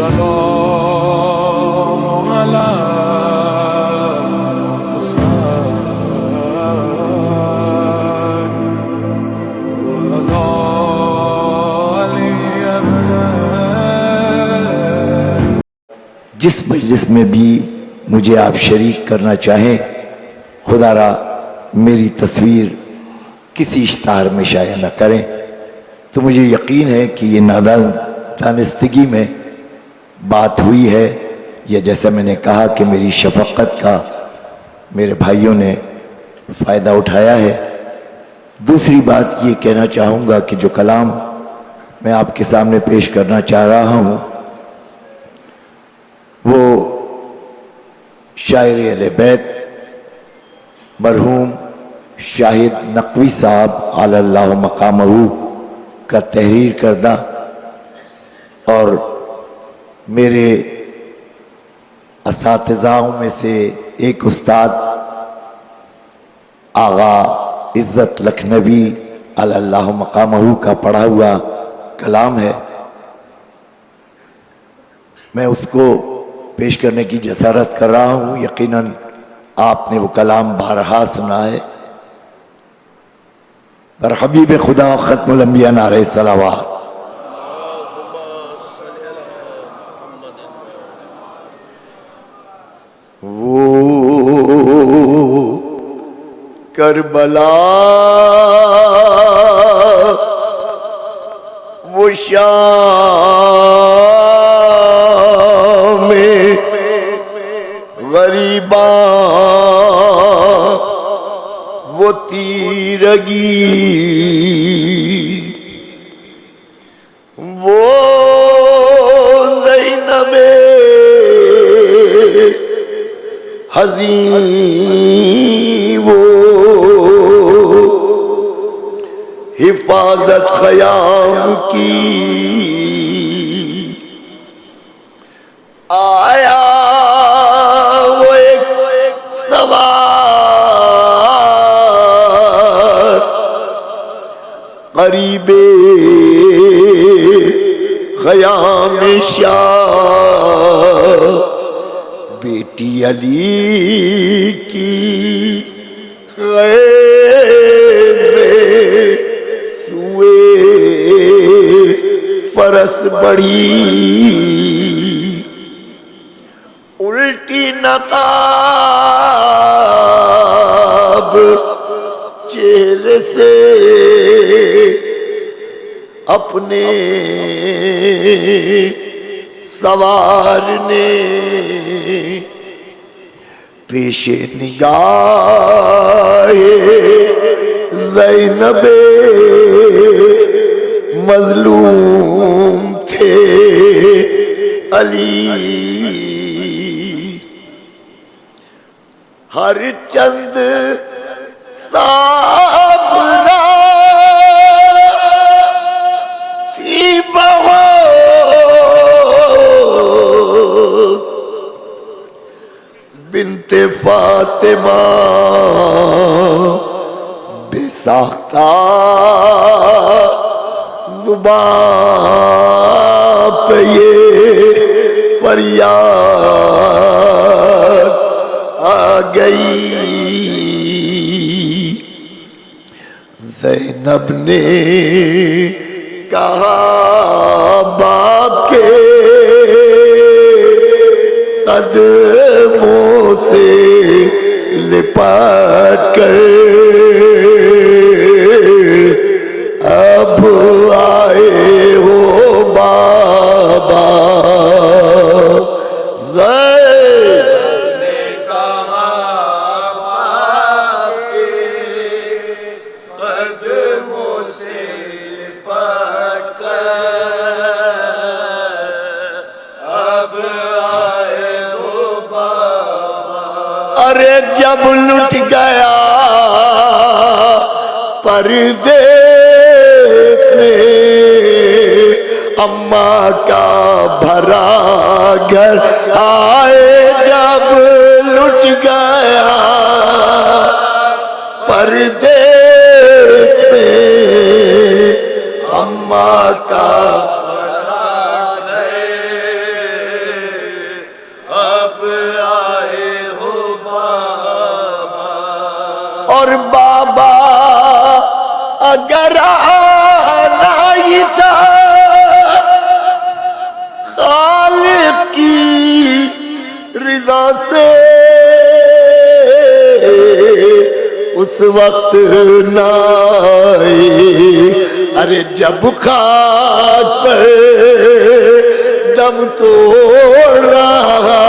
السلام على جس مجلس میں بھی مجھے آپ شریک کرنا چاہیں، خدا را میری تصویر کسی اشتہار میں شائع نہ کریں۔ تو مجھے یقین ہے کہ یہ نادانستگی میں بات ہوئی ہے، یا جیسا میں نے کہا کہ میری شفقت کا میرے بھائیوں نے فائدہ اٹھایا ہے۔ دوسری بات یہ کہنا چاہوں گا کہ جو کلام میں آپ کے سامنے پیش کرنا چاہ رہا ہوں وہ شاعر اہل بیت مرحوم شاہد نقوی صاحب علی اللہ مقامہ کا تحریر کردہ اور میرے اساتذاؤں میں سے ایک استاد آغا عزت لکھنوی علی اللہ مقامہ کا پڑھا ہوا کلام ہے۔ میں اس کو پیش کرنے کی جسارت کر رہا ہوں۔ یقیناً آپ نے وہ کلام بارہا سنا ہے۔ بر حبیب خدا ختم الانبیاء نعرہ صلوات۔ وہ کربلا وہ شام غریباں وہ تیرگی وہ زینب حزین وہ حفاظت خیام کی آیا وہ ایک سوار قریب خیام شاہ بیٹی علی کی خیز میں سوئے فرس بڑی الٹی نقاب چہرے سے اپنے سوار نے پیش نگاہ زینب مظلوم تھے علی ہر چند صابرہ تھی بہت بنت فاطمہ بے ساختہ زبان پہ یہ فریاد آ گئی زینب نے کہا باپ کے قدموں سے لپٹ کر اب آئے ہو بابا زینب نے کہا باپ کے قدموں سے لپٹ کر اب آئے ہو بابا۔ ارے جب لٹ گیا پردیس میں اماں کا بھرا گھر آئے جب لٹ گیا پردیس میں اماں کا بھرا گھر وقت نہ آئے، ارے جب خاک پر دم توڑ رہا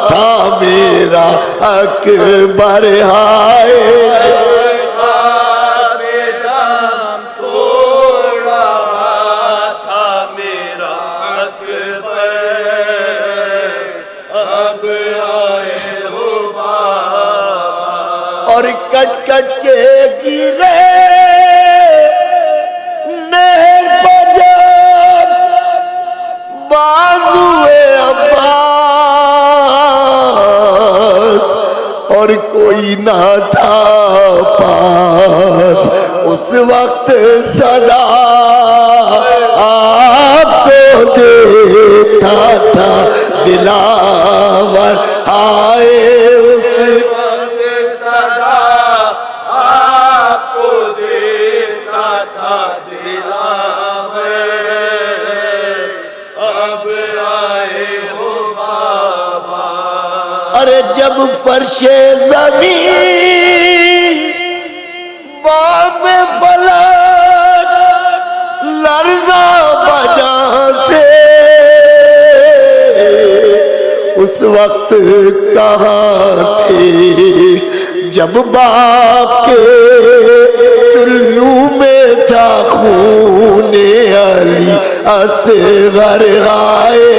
تھا میرا اکبر، ہائے اور کٹ کٹ کے گرے نہر پر جب بازوئے عباس، اور کوئی نہ تھا پاس، اس وقت صدا آپ کو دیتا تھا دلاور، آئے اس جب فرش زمین بام فلک لرزا بجا سے، اس وقت کہاں تھے جب باپ کے چلو میں تھا خون علی اصغر، آئے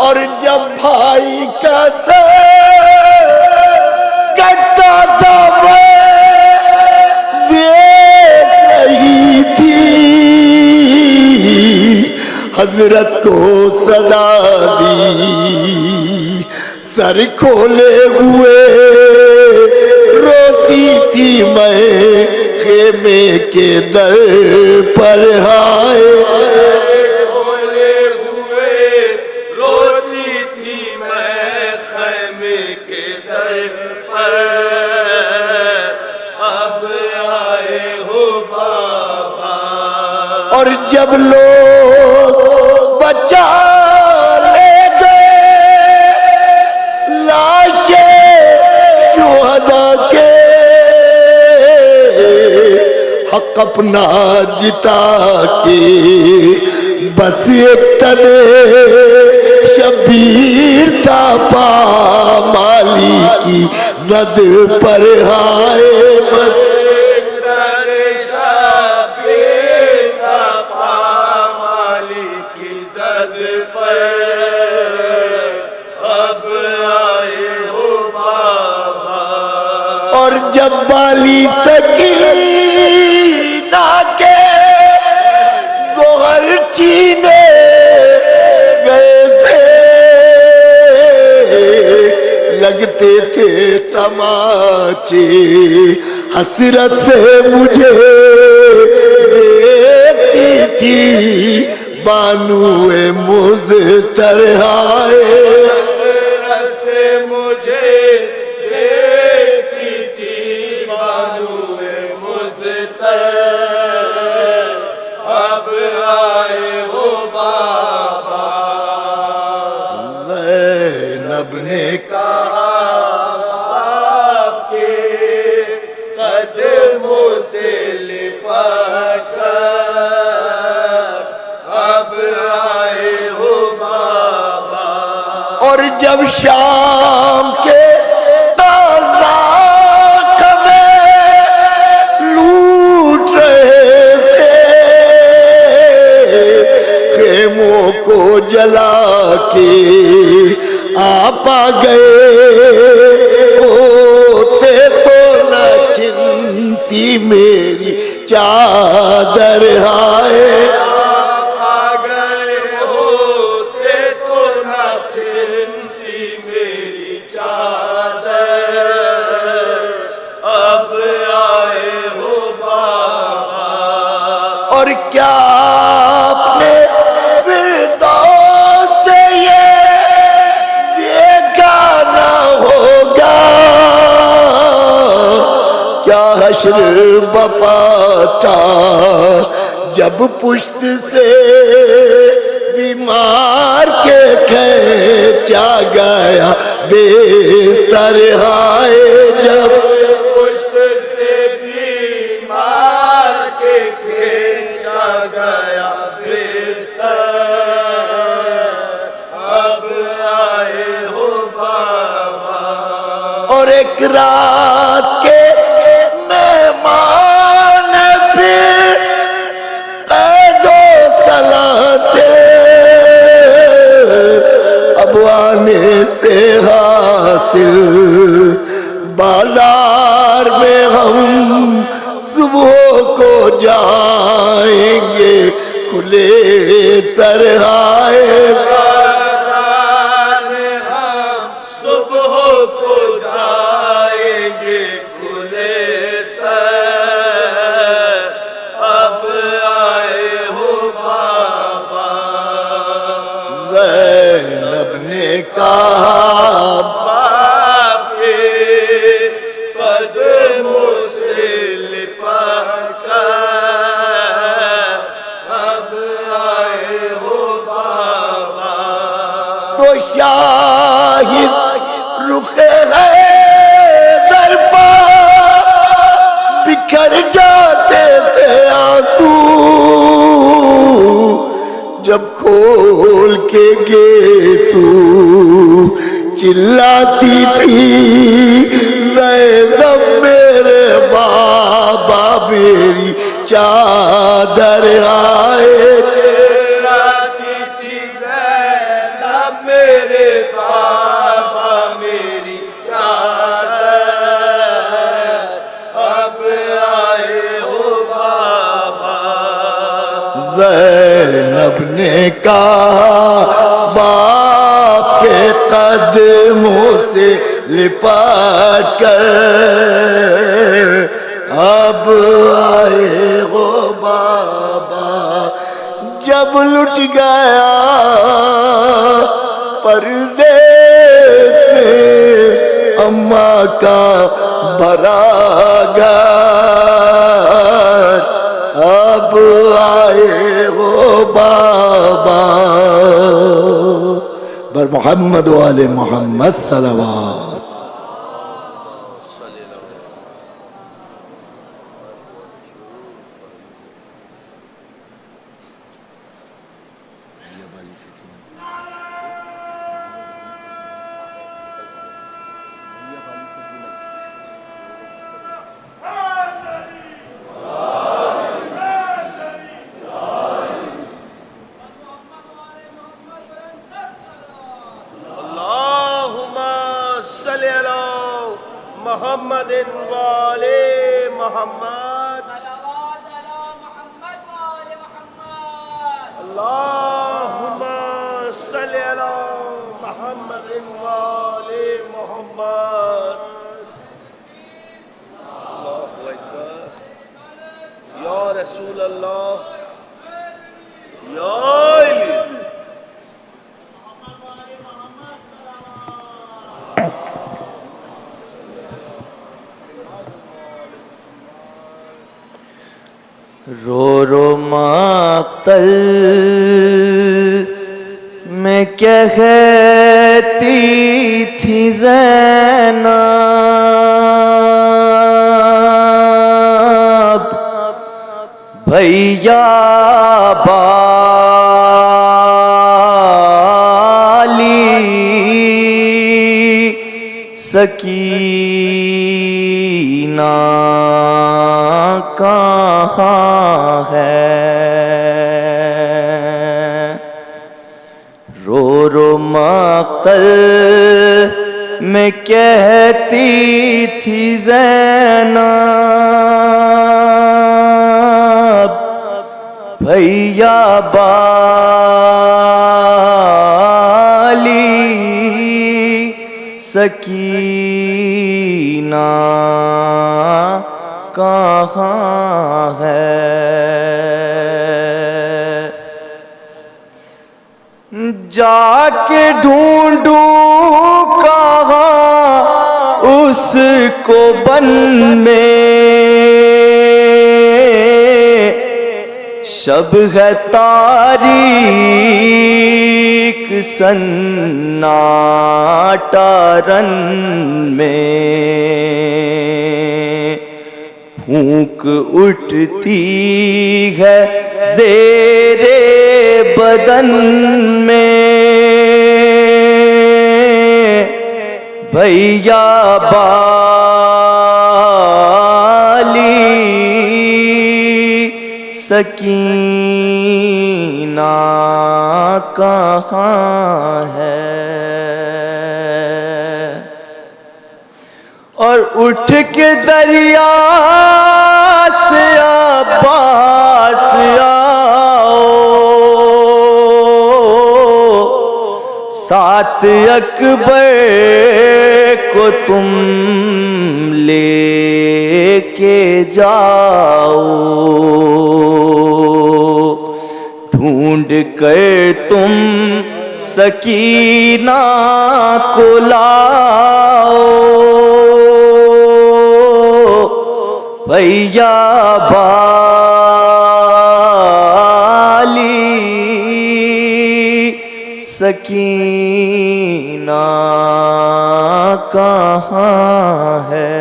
اور جب بھائی کا سر کٹتا تھا میں دیکھ رہی تھی، حضرت کو صدا دی، سر کھولے ہوئے روتی تھی میں خیمے کے در پر، ہائے اور جب لوگ بچا لے گئے لاشیں شہداء کے، حق اپنا جتا کے بس ایک تنے شبیر تھا پامالی کی زد پر، ہائے بس اور جب بالی سکینہ کے گوہر چینے گئے تھے، لگتے تھے تماچے حسرت سے مجھے دیکھتی تھی بانوئے مزتر، آئے زینب نے کہا آپ کے قدموں سے لپٹ کر اب آئے ہو بابا، اور جب شام کے تازاق میں لوٹ رہے تھے، خیموں کو جلا کے آپ آ گئے، ہوتے تو نہ چھنتی میری چادر، آئے آپ آ گئے، ہوتے تو نہ چھنتی میری چادر، اب آئے ہو بابا، اور کیا آپ نے حشر بپا تھا جب پشت سے بیمار کے کھینچا گیا بستر ہائے جب پشت سے بیمار کے کھینچا گیا بستر اب آئے ہو بابا اور ایک رات کے مہمان پھر قید و سلاسل اب آنے سے حاصل بازار میں ہم صبح کو جائیں گے کھلے سر آئے بازار میں ہم صبح کو جائیں گے کھلے سر اب آئے ہو بابا زینب نے کہا باپ کے قدموں سے لپٹ کر اب آئے ہو بابا تو شاہد رخ حیدر پر بکھر جاتے تھے آنسو جب کھول کے گیسو چلاتی تھی زینب میرے بابا میری چادر آئے چلاتی تھی زینب میرے بابا میری چادر اب آئے ہو بابا زینب نے کہا باپ کے قدموں سے لپٹ کر اب آئے ہو بابا جب لٹ گیا پردیس میں اماں کا بھرا گھر اب آئے ہو بابا بر محمد و آل محمد صلوات محمد والے محمد صلوات علی محمد وآل محمد اللہم صلی علی محمد والے محمد اللہ اکبر یا رسول اللہ یا علی رو رو مقتل میں کہتی تھی زینب بھیا بالی سکینہ کہاں ہے رو رو مقتل میں کہتی تھی زینب بھیا بالی سکینہ کہاں ہے جا کے ڈھونڈوں کہاں اس کو بن میں شب ہے تاریک سناٹا رن میں، پھونک اٹھتی ہے زیر بدن میں، بھیا بالی سکینہ کہاں ہے؟ اور اٹھ کے دریا سے عباس آؤ، ساتھ اکبر کو تم لے کے جاؤ، ڈھونڈ کر تم سکینہ کو لاؤ، بھیا بالی سکینہ کہاں ہے؟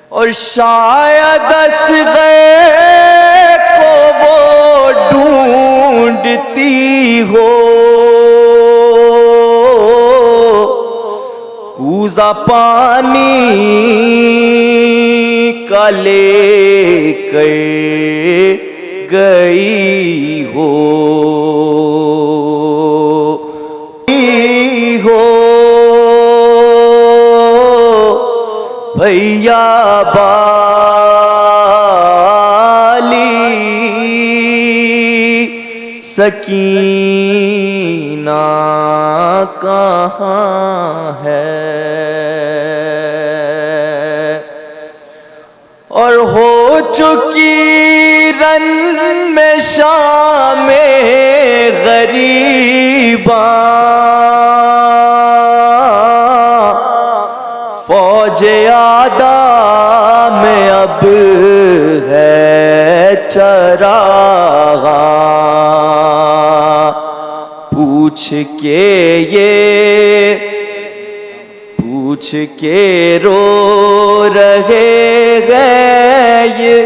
اور شاید اصغر کو وہ ڈھونڈتی ہو، کوزہ پانی کا لے کر گئی ہو، بھیا بالی سکینہ کہاں ہے؟ اور ہو چکی رن میں شام غریباں، فوج آدھا میں اب ہے چراغاں، پوچھ کے رو رہے ہیں یہ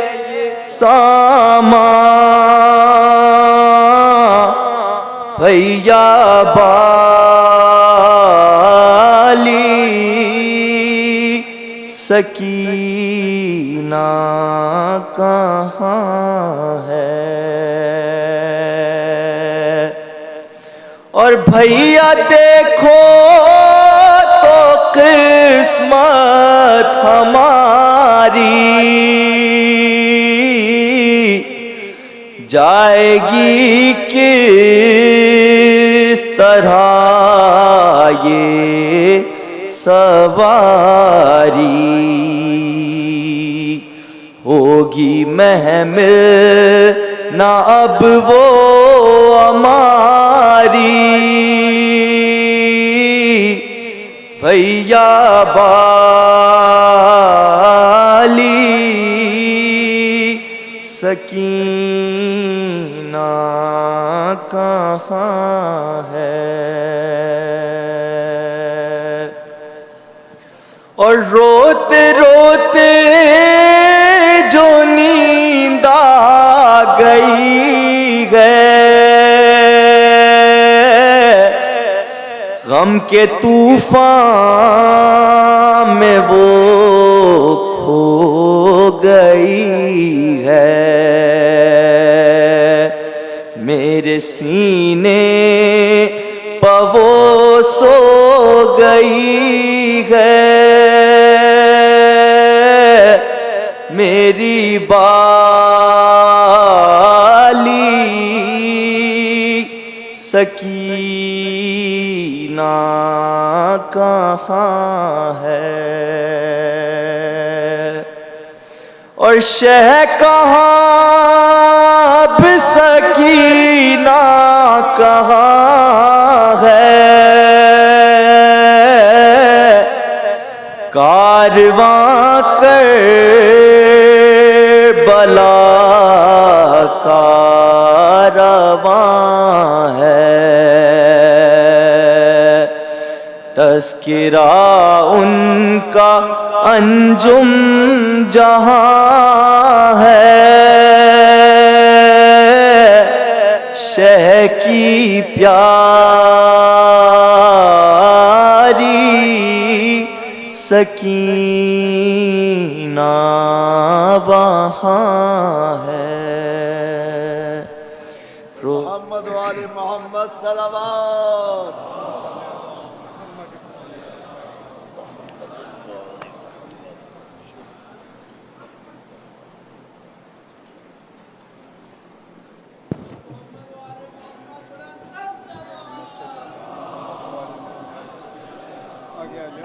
سامان، بھیا بالی سکینہ کہاں ہے؟ اور بھیا دیکھو تو قسمت ہماری جائے گی کس طرح یہ سواری، ہوگی محمل نہ اب وہ ہماری، بھیا بالی سکینہ کہاں ہے؟ اور روتے روتے جو نیند آ گئی ہے، غم کے طوفان میں وہ کھو گئی ہے، میرے سینے پہ وہ سو گئی ہے، میری بالی سکینہ کہاں ہے؟ اور شہ کہاں اب سکینہ کہاں ہے؟ کارواں کر تذکرہ ان کا انجم جہاں ہے، شہ کی پیاری سکینہ وہاں ہے۔ محمد وآل محمد صلوات۔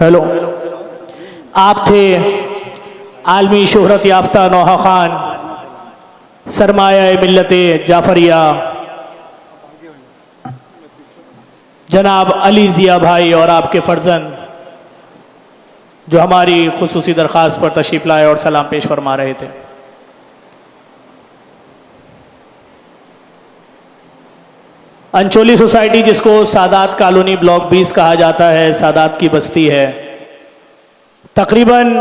ہیلو، آپ تھے عالمی شہرت یافتہ نوحہ خان، سرمایہ ملت جعفریہ، جناب علی ضیاء بھائی اور آپ کے فرزند جو ہماری خصوصی درخواست پر تشریف لائے اور سلام پیش فرما رہے تھے۔ انچولی سوسائٹی، جس کو سادات کالونی بلاک 20 کہا جاتا ہے، سادات کی بستی ہے، تقریباً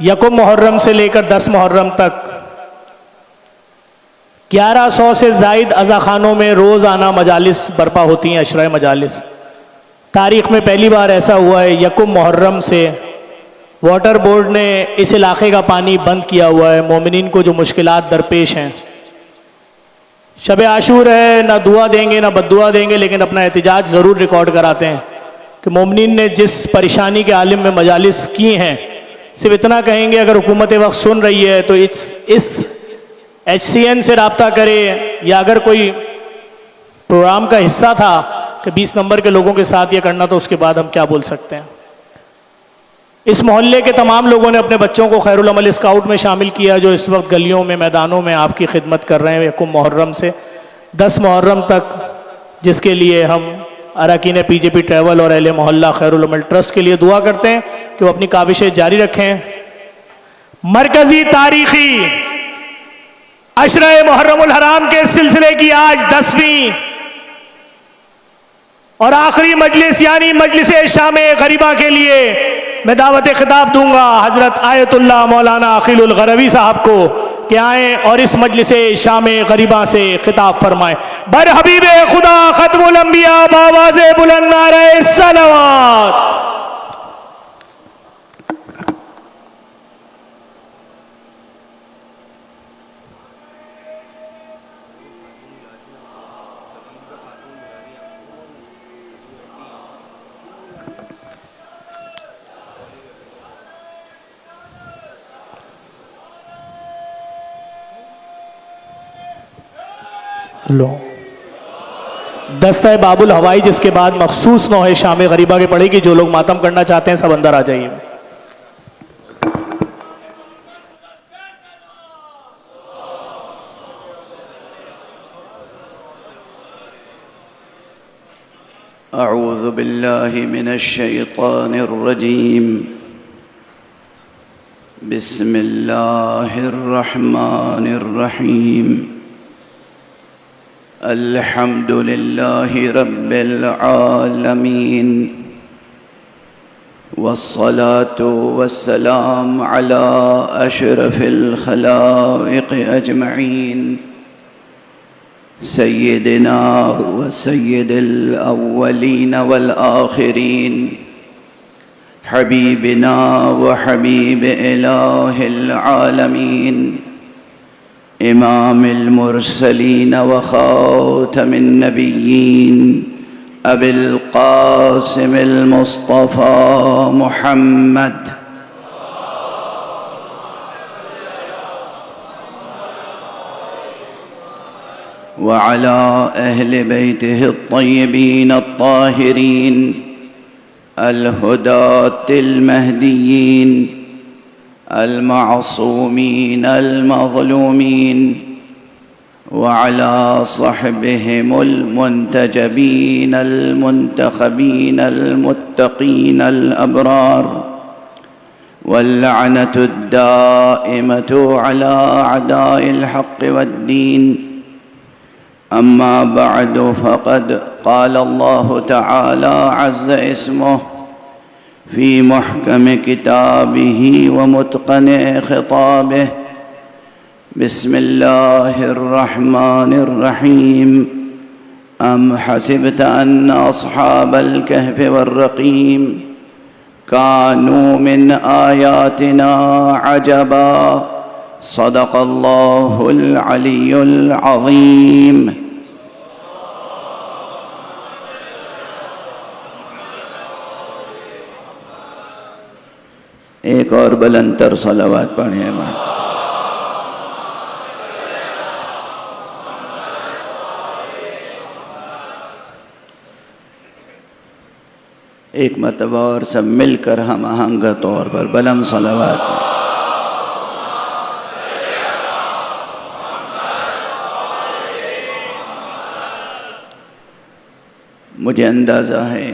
1 محرم سے لے کر 10 محرم تک 1100 سے زائد عزاخانوں میں روزانہ مجالس برپا ہوتی ہیں، عشرہ مجالس۔ تاریخ میں پہلی بار ایسا ہوا ہے، 1 محرم سے واٹر بورڈ نے اس علاقے کا پانی بند کیا ہوا ہے، مومنین کو جو مشکلات درپیش ہیں۔ شب عاشور ہے، نہ دعا دیں گے نہ بد دعا دیں گے، لیکن اپنا احتجاج ضرور ریکارڈ کراتے ہیں کہ مومنین نے جس پریشانی کے عالم میں مجالس کی ہیں، صرف اتنا کہیں گے اگر حکومت وقت سن رہی ہے تو اس HCN سے رابطہ کرے، یا اگر کوئی پروگرام کا حصہ تھا کہ 20 نمبر کے لوگوں کے ساتھ یہ کرنا، تو اس کے بعد ہم کیا بول سکتے ہیں۔ اس محلے کے تمام لوگوں نے اپنے بچوں کو خیر العمل اسکاؤٹ میں شامل کیا، جو اس وقت گلیوں میں میدانوں میں آپ کی خدمت کر رہے ہیں 1 محرم سے 10 محرم تک، جس کے لیے ہم اراکین PJP ٹریول اور اہل محلہ خیر العمل ٹرسٹ کے لیے دعا کرتے ہیں کہ وہ اپنی کاوشیں جاری رکھیں۔ مرکزی تاریخی عشرہ محرم الحرام کے سلسلے کی آج 10ویں اور آخری مجلس، یعنی مجلس شام غریبہ کے لیے میں دعوت خطاب دوں گا حضرت آیت اللہ مولانا عقیل الغروی صاحب کو کہ آئیں اور اس مجلس شام غریبہ سے خطاب فرمائیں۔ بر حبیب خدا ختم الانبیاء بآواز بلند نعرہ صلوات۔ دستہ باب الہوائی، جس کے بعد مخصوص نوحہ شام غریبہ کے پڑھے گی۔ جو لوگ ماتم کرنا چاہتے ہیں سب اندر آ جائیے۔ اعوذ باللہ من الشیطان الرجیم، بسم اللہ الرحمن الرحیم، الحمد للہ رب العالمین، والصلاة والسلام على اشرف الخلائق اجمعین، سیدنا و سید الاولین والآخرین، حبیبنا و حبیب الہ العالمین، امام المرسلین و خاتم النبیین، ابی القاسم المصطفى محمد، وعلى أهل بيته الطيبين الطاهرين الهداة المهديين المعصومين المظلومين، وعلى صحبهم المنتجبين المنتخبين المتقين الأبرار، واللعنة الدائمة على أعداء الحق والدين. أما بعد، فقد قال الله تعالى عز اسمه في محكم كتابه ومتقن خطابه. بسم الله الرحمن الرحيم. أم حسبت أن أصحاب الكهف والرقيم كانوا من آياتنا عجبا. صدق الله العلي العظيم. ایک اور بلند تر صلوات پڑھیں ہمارے. ایک مرتبہ اور سب مل کر ہم آہنگہ طور پر بلند صلوات. مجھے اندازہ ہے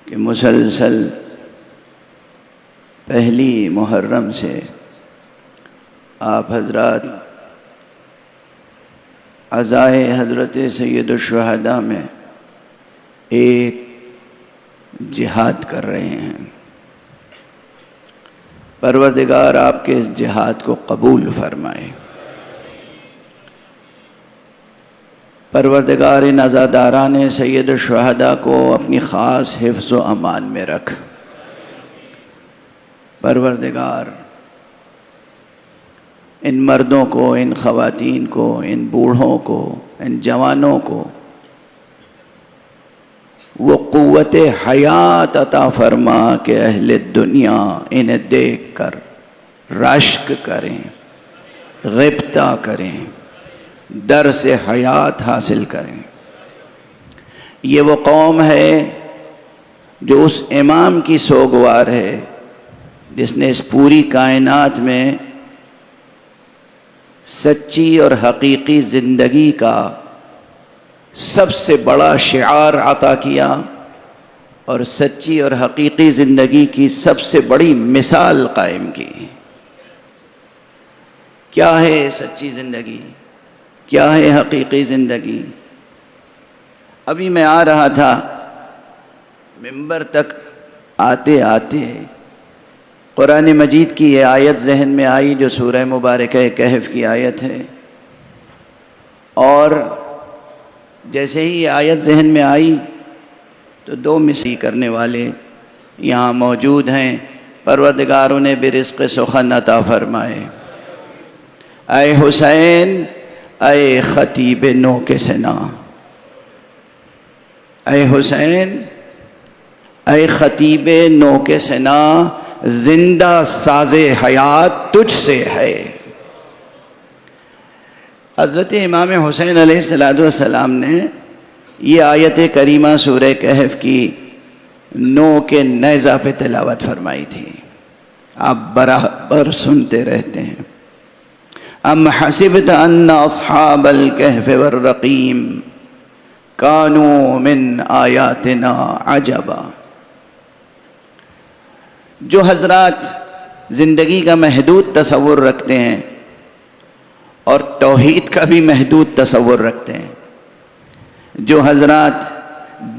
کہ مسلسل پہلی محرم سے آپ حضرات عزائے حضرت سید الشہداء میں ایک جہاد کر رہے ہیں. پروردگار آپ کے اس جہاد کو قبول فرمائے. پروردگار ان عزاداران سید الشہداء کو اپنی خاص حفظ و امان میں رکھ. پروردگار ان مردوں کو، ان خواتین کو، ان بوڑھوں کو، ان جوانوں کو وہ قوت حیات عطا فرما کہ اہل دنیا انہیں دیکھ کر رشک کریں، غبطہ کریں، درس حیات حاصل کریں. یہ وہ قوم ہے جو اس امام کی سوگوار ہے جس نے اس پوری کائنات میں سچی اور حقیقی زندگی کا سب سے بڑا شعار عطا کیا اور سچی اور حقیقی زندگی کی سب سے بڑی مثال قائم کی. کیا ہے سچی زندگی؟ کیا ہے حقیقی زندگی؟ ابھی میں آ رہا تھا، منبر تک آتے آتے قرآن مجید کی یہ آیت ذہن میں آئی جو سورہ مبارکہ کہف کی آیت ہے. اور جیسے ہی یہ آیت ذہن میں آئی تو دو مثال کرنے والے یہاں موجود ہیں. پروردگار انہیں برزق سخن عطا فرمائے. اے حسین، اے خطیب نو کے سنا، اے حسین، اے خطیب نو کے سنا، زندہ ساز حیات تجھ سے ہے. حضرت امام حسین علیہ السلام نے یہ آیت کریمہ سورہ کہف کی 9 کے نیزہ پہ تلاوت فرمائی تھی. آپ برابر سنتے رہتے ہیں. ام حسبت ان اصحاب الکہف والرقیم کانوا من آیاتنا عجبا. جو حضرات زندگی کا محدود تصور رکھتے ہیں اور توحید کا بھی محدود تصور رکھتے ہیں، جو حضرات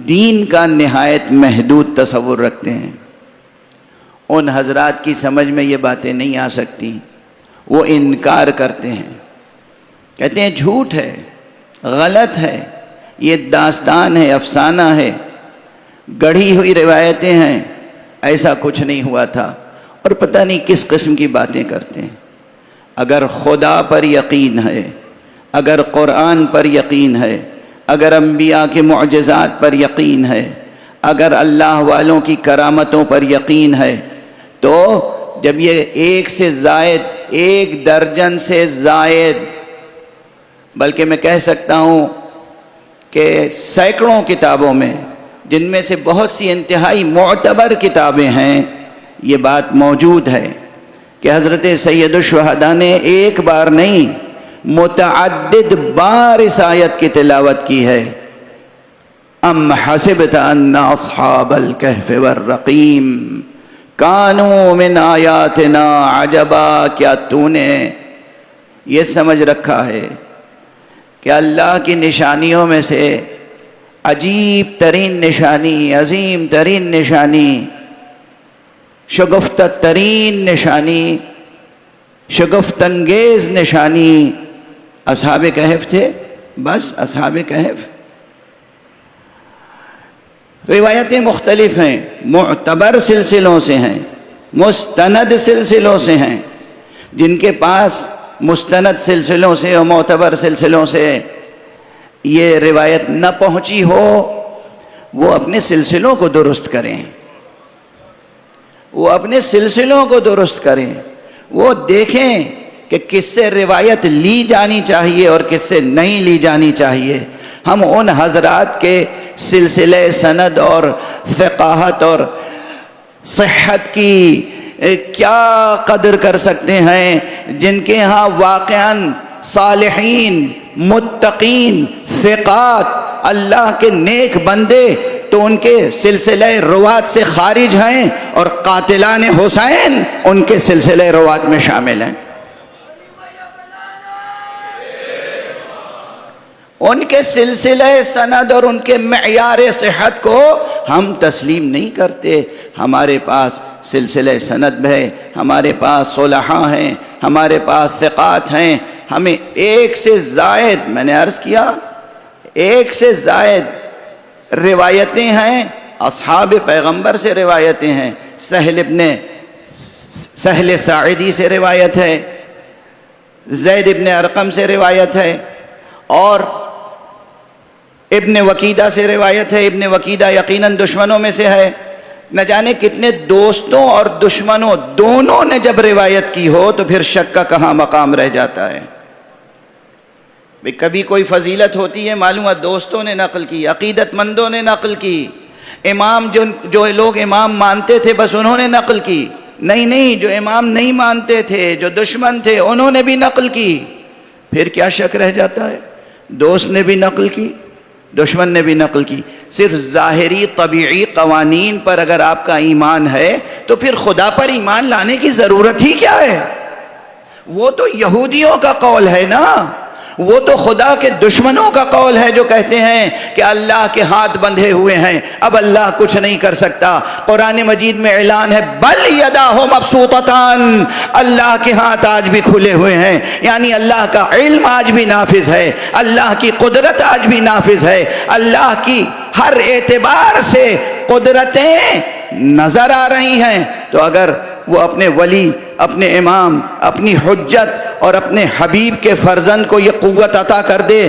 دین کا نہایت محدود تصور رکھتے ہیں، ان حضرات کی سمجھ میں یہ باتیں نہیں آ سکتی. وہ انکار کرتے ہیں، کہتے ہیں جھوٹ ہے، غلط ہے، یہ داستان ہے، افسانہ ہے، گڑھی ہوئی روایتیں ہیں، ایسا کچھ نہیں ہوا تھا، اور پتہ نہیں کس قسم کی باتیں کرتے ہیں. اگر خدا پر یقین ہے، اگر قرآن پر یقین ہے، اگر انبیاء کے معجزات پر یقین ہے، اگر اللہ والوں کی کرامتوں پر یقین ہے، تو جب یہ 1 سے زائد 1 درجن سے زائد، بلکہ میں کہہ سکتا ہوں کہ سینکڑوں کتابوں میں، جن میں سے بہت سی انتہائی معتبر کتابیں ہیں، یہ بات موجود ہے کہ حضرت سید الشہداء نے ایک بار نہیں متعدد بار اس آیت کی تلاوت کی ہے. ام حسبت ان اصحاب الکہف والرقیم کانوا من آیاتنا عجبا. کیا تو نے یہ سمجھ رکھا ہے کہ اللہ کی نشانیوں میں سے، عجیب ترین نشانی، عظیم ترین نشانی، شگفت ترین نشانی، شگفت انگیز نشانی اصحاب کہف تھے. بس اصحاب کہف. روایتیں مختلف ہیں، معتبر سلسلوں سے ہیں، مستند سلسلوں سے ہیں. جن کے پاس مستند سلسلوں سے اور معتبر سلسلوں سے یہ روایت نہ پہنچی ہو وہ اپنے سلسلوں کو درست کریں، وہ اپنے سلسلوں کو درست کریں. وہ دیکھیں کہ کس سے روایت لی جانی چاہیے اور کس سے نہیں لی جانی چاہیے. ہم ان حضرات کے سلسلے سند اور فقاہت اور صحت کی کیا قدر کر سکتے ہیں جن کے ہاں واقعاً صالحین، متقین، ثقات، اللہ کے نیک بندے تو ان کے سلسلہ روات سے خارج ہیں اور قاتلان حسین ان کے سلسلہ روات میں شامل ہیں. ان کے سلسلہ سند اور ان کے معیار صحت کو ہم تسلیم نہیں کرتے. ہمارے پاس سلسلہ سند ہے، ہمارے پاس صلحاء ہیں، ہمارے پاس ثقات ہیں. ہمیں ایک سے زائد، میں نے عرض کیا، ایک سے زائد روایتیں ہیں. اصحاب پیغمبر سے روایتیں ہیں. سہل ساعدی سے روایت ہے، زید ابن ارقم سے روایت ہے، اور ابن وکیدہ سے روایت ہے. ابن وکیدہ یقیناً دشمنوں میں سے ہے. نہ جانے کتنے دوستوں اور دشمنوں دونوں نے جب روایت کی ہو تو پھر شک کا کہاں مقام رہ جاتا ہے. کبھی کوئی فضیلت ہوتی ہے، معلوم ہے دوستوں نے نقل کی، عقیدت مندوں نے نقل کی، امام جو لوگ امام مانتے تھے بس انہوں نے نقل کی. نہیں، جو امام نہیں مانتے تھے، جو دشمن تھے، انہوں نے بھی نقل کی. پھر کیا شک رہ جاتا ہے؟ دوست نے بھی نقل کی، دشمن نے بھی نقل کی. صرف ظاہری طبیعی قوانین پر اگر آپ کا ایمان ہے تو پھر خدا پر ایمان لانے کی ضرورت ہی کیا ہے؟ وہ تو یہودیوں کا قول ہے نا، وہ تو خدا کے دشمنوں کا قول ہے جو کہتے ہیں کہ اللہ کے ہاتھ بندھے ہوئے ہیں، اب اللہ کچھ نہیں کر سکتا. قرآن مجید میں اعلان ہے بل یداہ مبسوطتان، اللہ کے ہاتھ آج بھی کھلے ہوئے ہیں. یعنی اللہ کا علم آج بھی نافذ ہے، اللہ کی قدرت آج بھی نافذ ہے. اللہ کی ہر اعتبار سے قدرتیں نظر آ رہی ہیں. تو اگر وہ اپنے ولی، اپنے امام، اپنی حجت اور اپنے حبیب کے فرزند کو یہ قوت عطا کر دے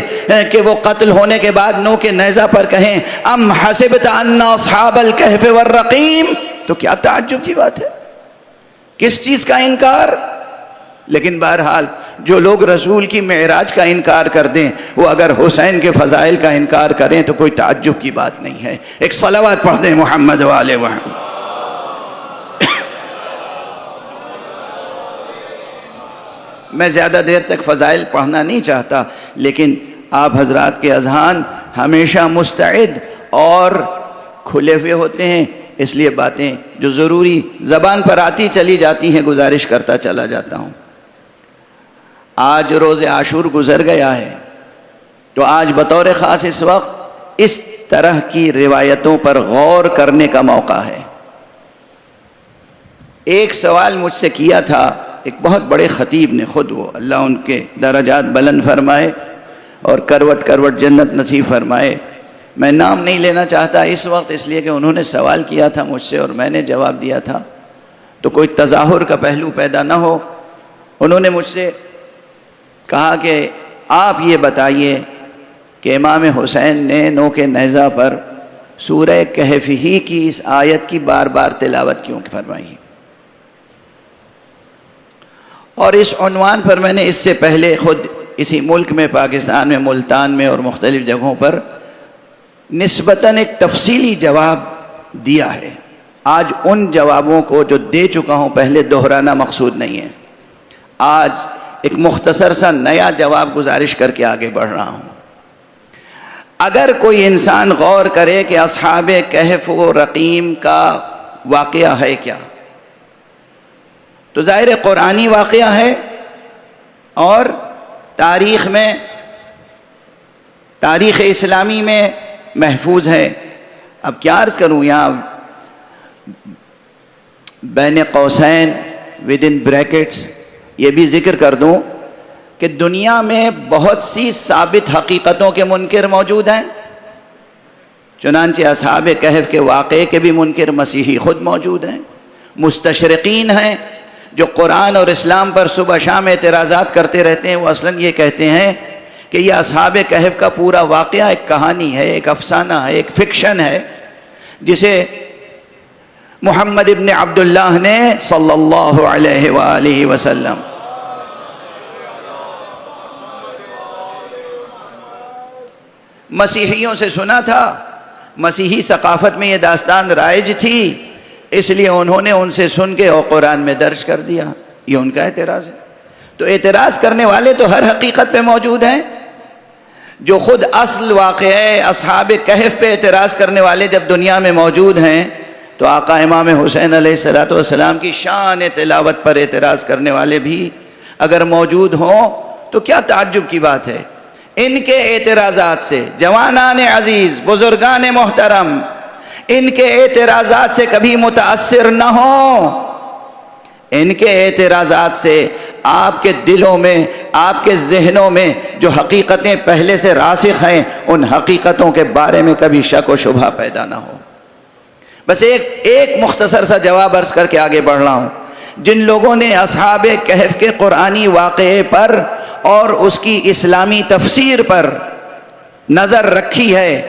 کہ وہ قتل ہونے کے بعد نو کے نیزہ پر کہیں ام حسبت ان اصحاب الکہف والرقیم، تو کیا تعجب کی بات ہے؟ کس چیز کا انکار؟ لیکن بہرحال جو لوگ رسول کی معراج کا انکار کر دیں وہ اگر حسین کے فضائل کا انکار کریں تو کوئی تعجب کی بات نہیں ہے. ایک صلوات پڑھ دیں محمد و آل محمد. میں زیادہ دیر تک فضائل پڑھنا نہیں چاہتا، لیکن آپ حضرات کے اذہان ہمیشہ مستعد اور کھلے ہوئے ہوتے ہیں، اس لیے باتیں جو ضروری زبان پر آتی چلی جاتی ہیں گزارش کرتا چلا جاتا ہوں. آج روز عاشور گزر گیا ہے تو آج بطور خاص اس وقت اس طرح کی روایتوں پر غور کرنے کا موقع ہے. ایک سوال مجھ سے کیا تھا ایک بہت بڑے خطیب نے، خود وہ اللہ ان کے درجات بلند فرمائے اور کروٹ کروٹ جنت نصیب فرمائے. میں نام نہیں لینا چاہتا اس وقت، اس لیے کہ انہوں نے سوال کیا تھا مجھ سے اور میں نے جواب دیا تھا تو کوئی تظاہر کا پہلو پیدا نہ ہو. انہوں نے مجھ سے کہا کہ آپ یہ بتائیے کہ امام حسین نے نو کے نیزہ پر سورہ کہف ہی کی اس آیت کی بار بار تلاوت کیوں فرمائی؟ اور اس عنوان پر میں نے اس سے پہلے خود اسی ملک میں، پاکستان میں، ملتان میں اور مختلف جگہوں پر نسبتاً ایک تفصیلی جواب دیا ہے. آج ان جوابوں کو جو دے چکا ہوں پہلے دہرانا مقصود نہیں ہے. آج ایک مختصر سا نیا جواب گزارش کر کے آگے بڑھ رہا ہوں. اگر کوئی انسان غور کرے کہ اصحاب کہف و رقیم کا واقعہ ہے کیا، تو ظاہر قرآنی واقعہ ہے اور تاریخ میں، تاریخ اسلامی میں محفوظ ہیں. اب کیا عرض کروں, یہاں بین قوسین ود ان بریکٹس یہ بھی ذکر کر دوں کہ دنیا میں بہت سی ثابت حقیقتوں کے منکر موجود ہیں. چنانچہ اصحاب کہف کے واقعے کے بھی منکر مسیحی خود موجود ہیں. مستشرقین ہیں جو قرآن اور اسلام پر صبح شام اعتراضات کرتے رہتے ہیں. وہ اصلاً یہ کہتے ہیں کہ یہ اصحاب کہف کا پورا واقعہ ایک کہانی ہے, ایک افسانہ ہے, ایک فکشن ہے, جسے محمد ابن عبداللہ نے صلی اللہ علیہ وآلہ وسلم مسیحیوں سے سنا تھا. مسیحی ثقافت میں یہ داستان رائج تھی, اس لیے انہوں نے ان سے سن کے اور قرآن میں درج کر دیا. یہ ان کا اعتراض ہے. تو اعتراض کرنے والے تو ہر حقیقت پہ موجود ہیں. جو خود اصل واقعہ اصحاب کہف پہ اعتراض کرنے والے جب دنیا میں موجود ہیں, تو آقا امام حسین علیہ السلام کی شان تلاوت پر اعتراض کرنے والے بھی اگر موجود ہوں تو کیا تعجب کی بات ہے. ان کے اعتراضات سے جوانان عزیز, بزرگان محترم, ان کے اعتراضات سے کبھی متاثر نہ ہوں. ان کے اعتراضات سے آپ کے دلوں میں, آپ کے ذہنوں میں جو حقیقتیں پہلے سے راسخ ہیں, ان حقیقتوں کے بارے میں کبھی شک و شبہ پیدا نہ ہو. بس ایک مختصر سا جواب عرض کر کے آگے بڑھ رہا ہوں. جن لوگوں نے اصحاب کہف کے قرآنی واقعے پر اور اس کی اسلامی تفسیر پر نظر رکھی ہے,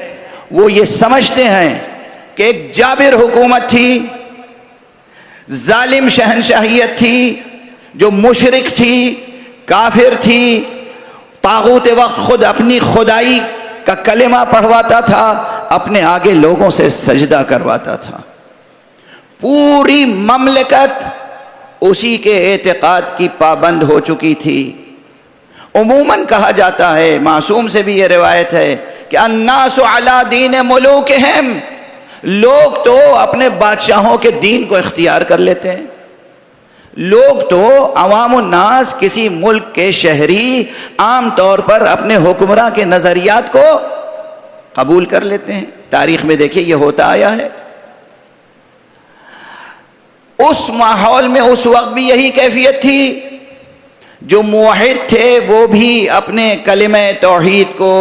وہ یہ سمجھتے ہیں کہ ایک جابر حکومت تھی, ظالم شہنشاہیت تھی, جو مشرک تھی, کافر تھی, طاغوت وقت خود اپنی خدائی کا کلمہ پڑھواتا تھا, اپنے آگے لوگوں سے سجدہ کرواتا تھا. پوری مملکت اسی کے اعتقاد کی پابند ہو چکی تھی. عموماً کہا جاتا ہے, معصوم سے بھی یہ روایت ہے کہ الناس علی دین ملوکہم, لوگ تو اپنے بادشاہوں کے دین کو اختیار کر لیتے ہیں. لوگ تو عوام الناس کسی ملک کے شہری عام طور پر اپنے حکمراں کے نظریات کو قبول کر لیتے ہیں. تاریخ میں دیکھیے یہ ہوتا آیا ہے. اس ماحول میں اس وقت بھی یہی کیفیت تھی. جو موحد تھے وہ بھی اپنے کلمہ توحید کو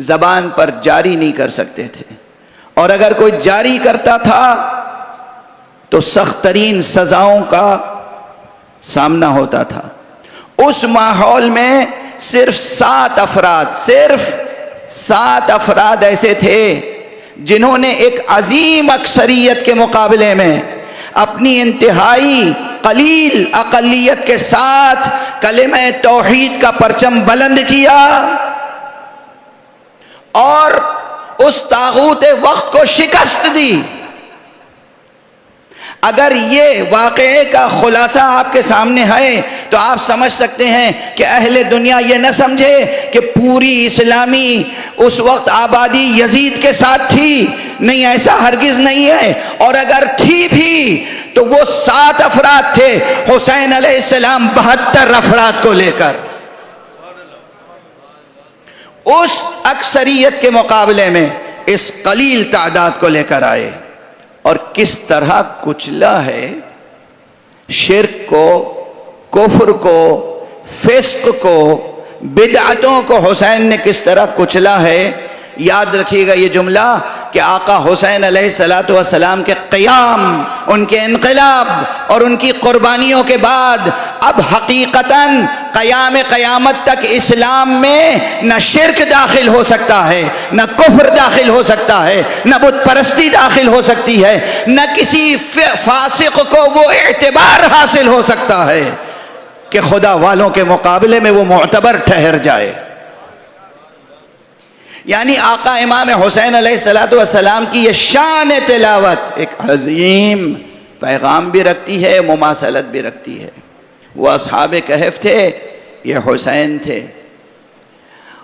زبان پر جاری نہیں کر سکتے تھے, اور اگر کوئی جاری کرتا تھا تو سخت ترین سزاؤں کا سامنا ہوتا تھا. اس ماحول میں صرف 7 افراد ایسے تھے جنہوں نے ایک عظیم اکثریت کے مقابلے میں اپنی انتہائی قلیل اقلیت کے ساتھ کلمہ توحید کا پرچم بلند کیا اور اس طاغوت وقت کو شکست دی. اگر یہ واقعے کا خلاصہ آپ کے سامنے ہے تو آپ سمجھ سکتے ہیں کہ اہل دنیا یہ نہ سمجھے کہ پوری اسلامی اس وقت آبادی یزید کے ساتھ تھی. نہیں, ایسا ہرگز نہیں ہے. اور اگر تھی بھی تو وہ 7 افراد تھے, حسین علیہ السلام 72 افراد کو لے کر اس اکثریت کے مقابلے میں اس قلیل تعداد کو لے کر آئے. اور کس طرح کچلا ہے شرک کو, کفر کو, فسق کو, بدعتوں کو حسین نے کس طرح کچلا ہے. یاد رکھیے گا یہ جملہ کہ آقا حسین علیہ السلام کے قیام, ان کے انقلاب اور ان کی قربانیوں کے بعد اب حقیقتاً قیامت تک اسلام میں نہ شرک داخل ہو سکتا ہے, نہ کفر داخل ہو سکتا ہے, نہ بت پرستی داخل ہو سکتی ہے, نہ کسی فاسق کو وہ اعتبار حاصل ہو سکتا ہے کہ خدا والوں کے مقابلے میں وہ معتبر ٹھہر جائے. یعنی آقا امام حسین علیہ السلام کی یہ شان تلاوت ایک عظیم پیغام بھی رکھتی ہے, مماثلت بھی رکھتی ہے. وہ اصحاب کہف تھے, یہ حسین تھے.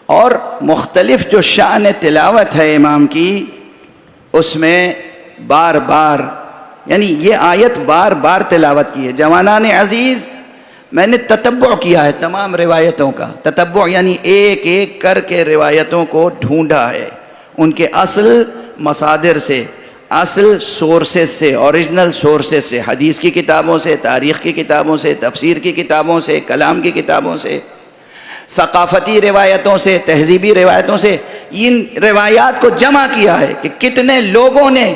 اور مختلف جو شان تلاوت ہے امام کی, اس میں بار بار, یعنی یہ آیت بار بار تلاوت کی ہے. جوانان عزیز, میں نے تتبع کیا ہے تمام روایتوں کا. تتبع یعنی ایک ایک کر کے روایتوں کو ڈھونڈا ہے, ان کے اصل مصادر سے, اصل سورسز سے, اوریجنل سورسز سے, حدیث کی کتابوں سے, تاریخ کی کتابوں سے, تفسیر کی کتابوں سے, کلام کی کتابوں سے, ثقافتی روایتوں سے, تہذیبی روایتوں سے. ان روایات کو جمع کیا ہے کہ کتنے لوگوں نے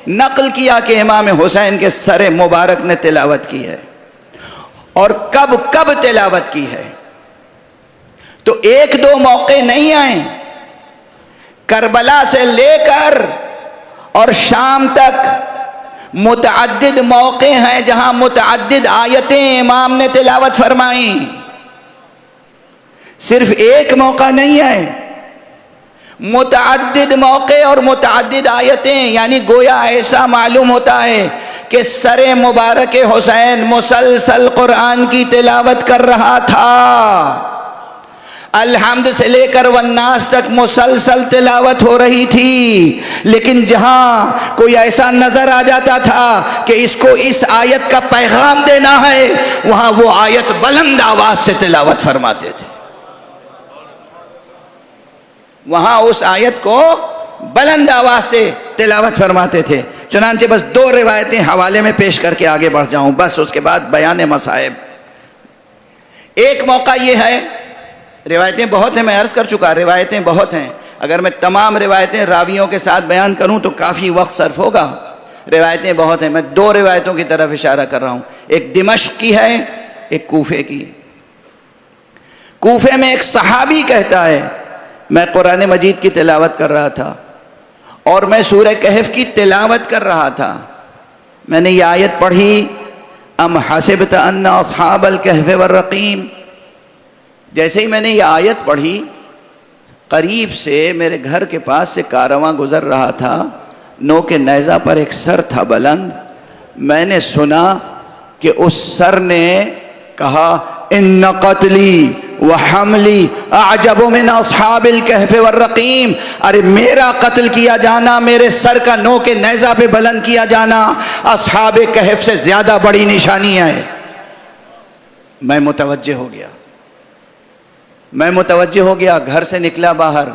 نقل کیا کہ امام حسین کے سر مبارک نے تلاوت کی ہے اور کب کب تلاوت کی ہے. تو ایک دو موقع نہیں آئے, کربلا سے لے کر اور شام تک متعدد موقع ہیں جہاں متعدد آیتیں امام نے تلاوت فرمائیں. صرف ایک موقع نہیں ہے, متعدد موقع اور متعدد آیتیں. یعنی گویا ایسا معلوم ہوتا ہے کہ سر مبارک حسین مسلسل قرآن کی تلاوت کر رہا تھا. الحمد سے لے کر والناس تک مسلسل تلاوت ہو رہی تھی. لیکن جہاں کوئی ایسا نظر آ جاتا تھا کہ اس کو اس آیت کا پیغام دینا ہے, وہاں وہ آیت بلند آواز سے تلاوت فرماتے تھے. وہاں اس آیت کو بلند آواز سے تلاوت فرماتے تھے. چنانچہ بس دو روایتیں حوالے میں پیش کر کے آگے بڑھ جاؤں, بس اس کے بعد بیان مصائب. ایک موقع یہ ہے, روایتیں بہت ہیں, میں عرض کر چکا روایتیں بہت ہیں, اگر میں تمام روایتیں راویوں کے ساتھ بیان کروں تو کافی وقت صرف ہوگا. روایتیں بہت ہیں, میں دو روایتوں کی طرف اشارہ کر رہا ہوں. ایک دمشق کی ہے, ایک کوفے کی. کوفے میں ایک صحابی کہتا ہے, میں قرآن مجید کی تلاوت کر رہا تھا اور میں سورہ کہف کی تلاوت کر رہا تھا. میں نے یہ آیت پڑھی, ام حسبت ان اصحاب الکہف والرقیم. جیسے ہی میں نے یہ آیت پڑھی, قریب سے میرے گھر کے پاس سے کارواں گزر رہا تھا, نو کے نیزہ پر ایک سر تھا بلند. میں نے سنا کہ اس سر نے کہا ان قتلی وحملی اعجب من اصحاب الکہف والرقیم. ارے میرا قتل کیا جانا, میرے سر کا نو کے نیزہ پہ بلند کیا جانا اصحاب کہف سے زیادہ بڑی نشانی ہے. میں متوجہ ہو گیا, گھر سے نکلا باہر.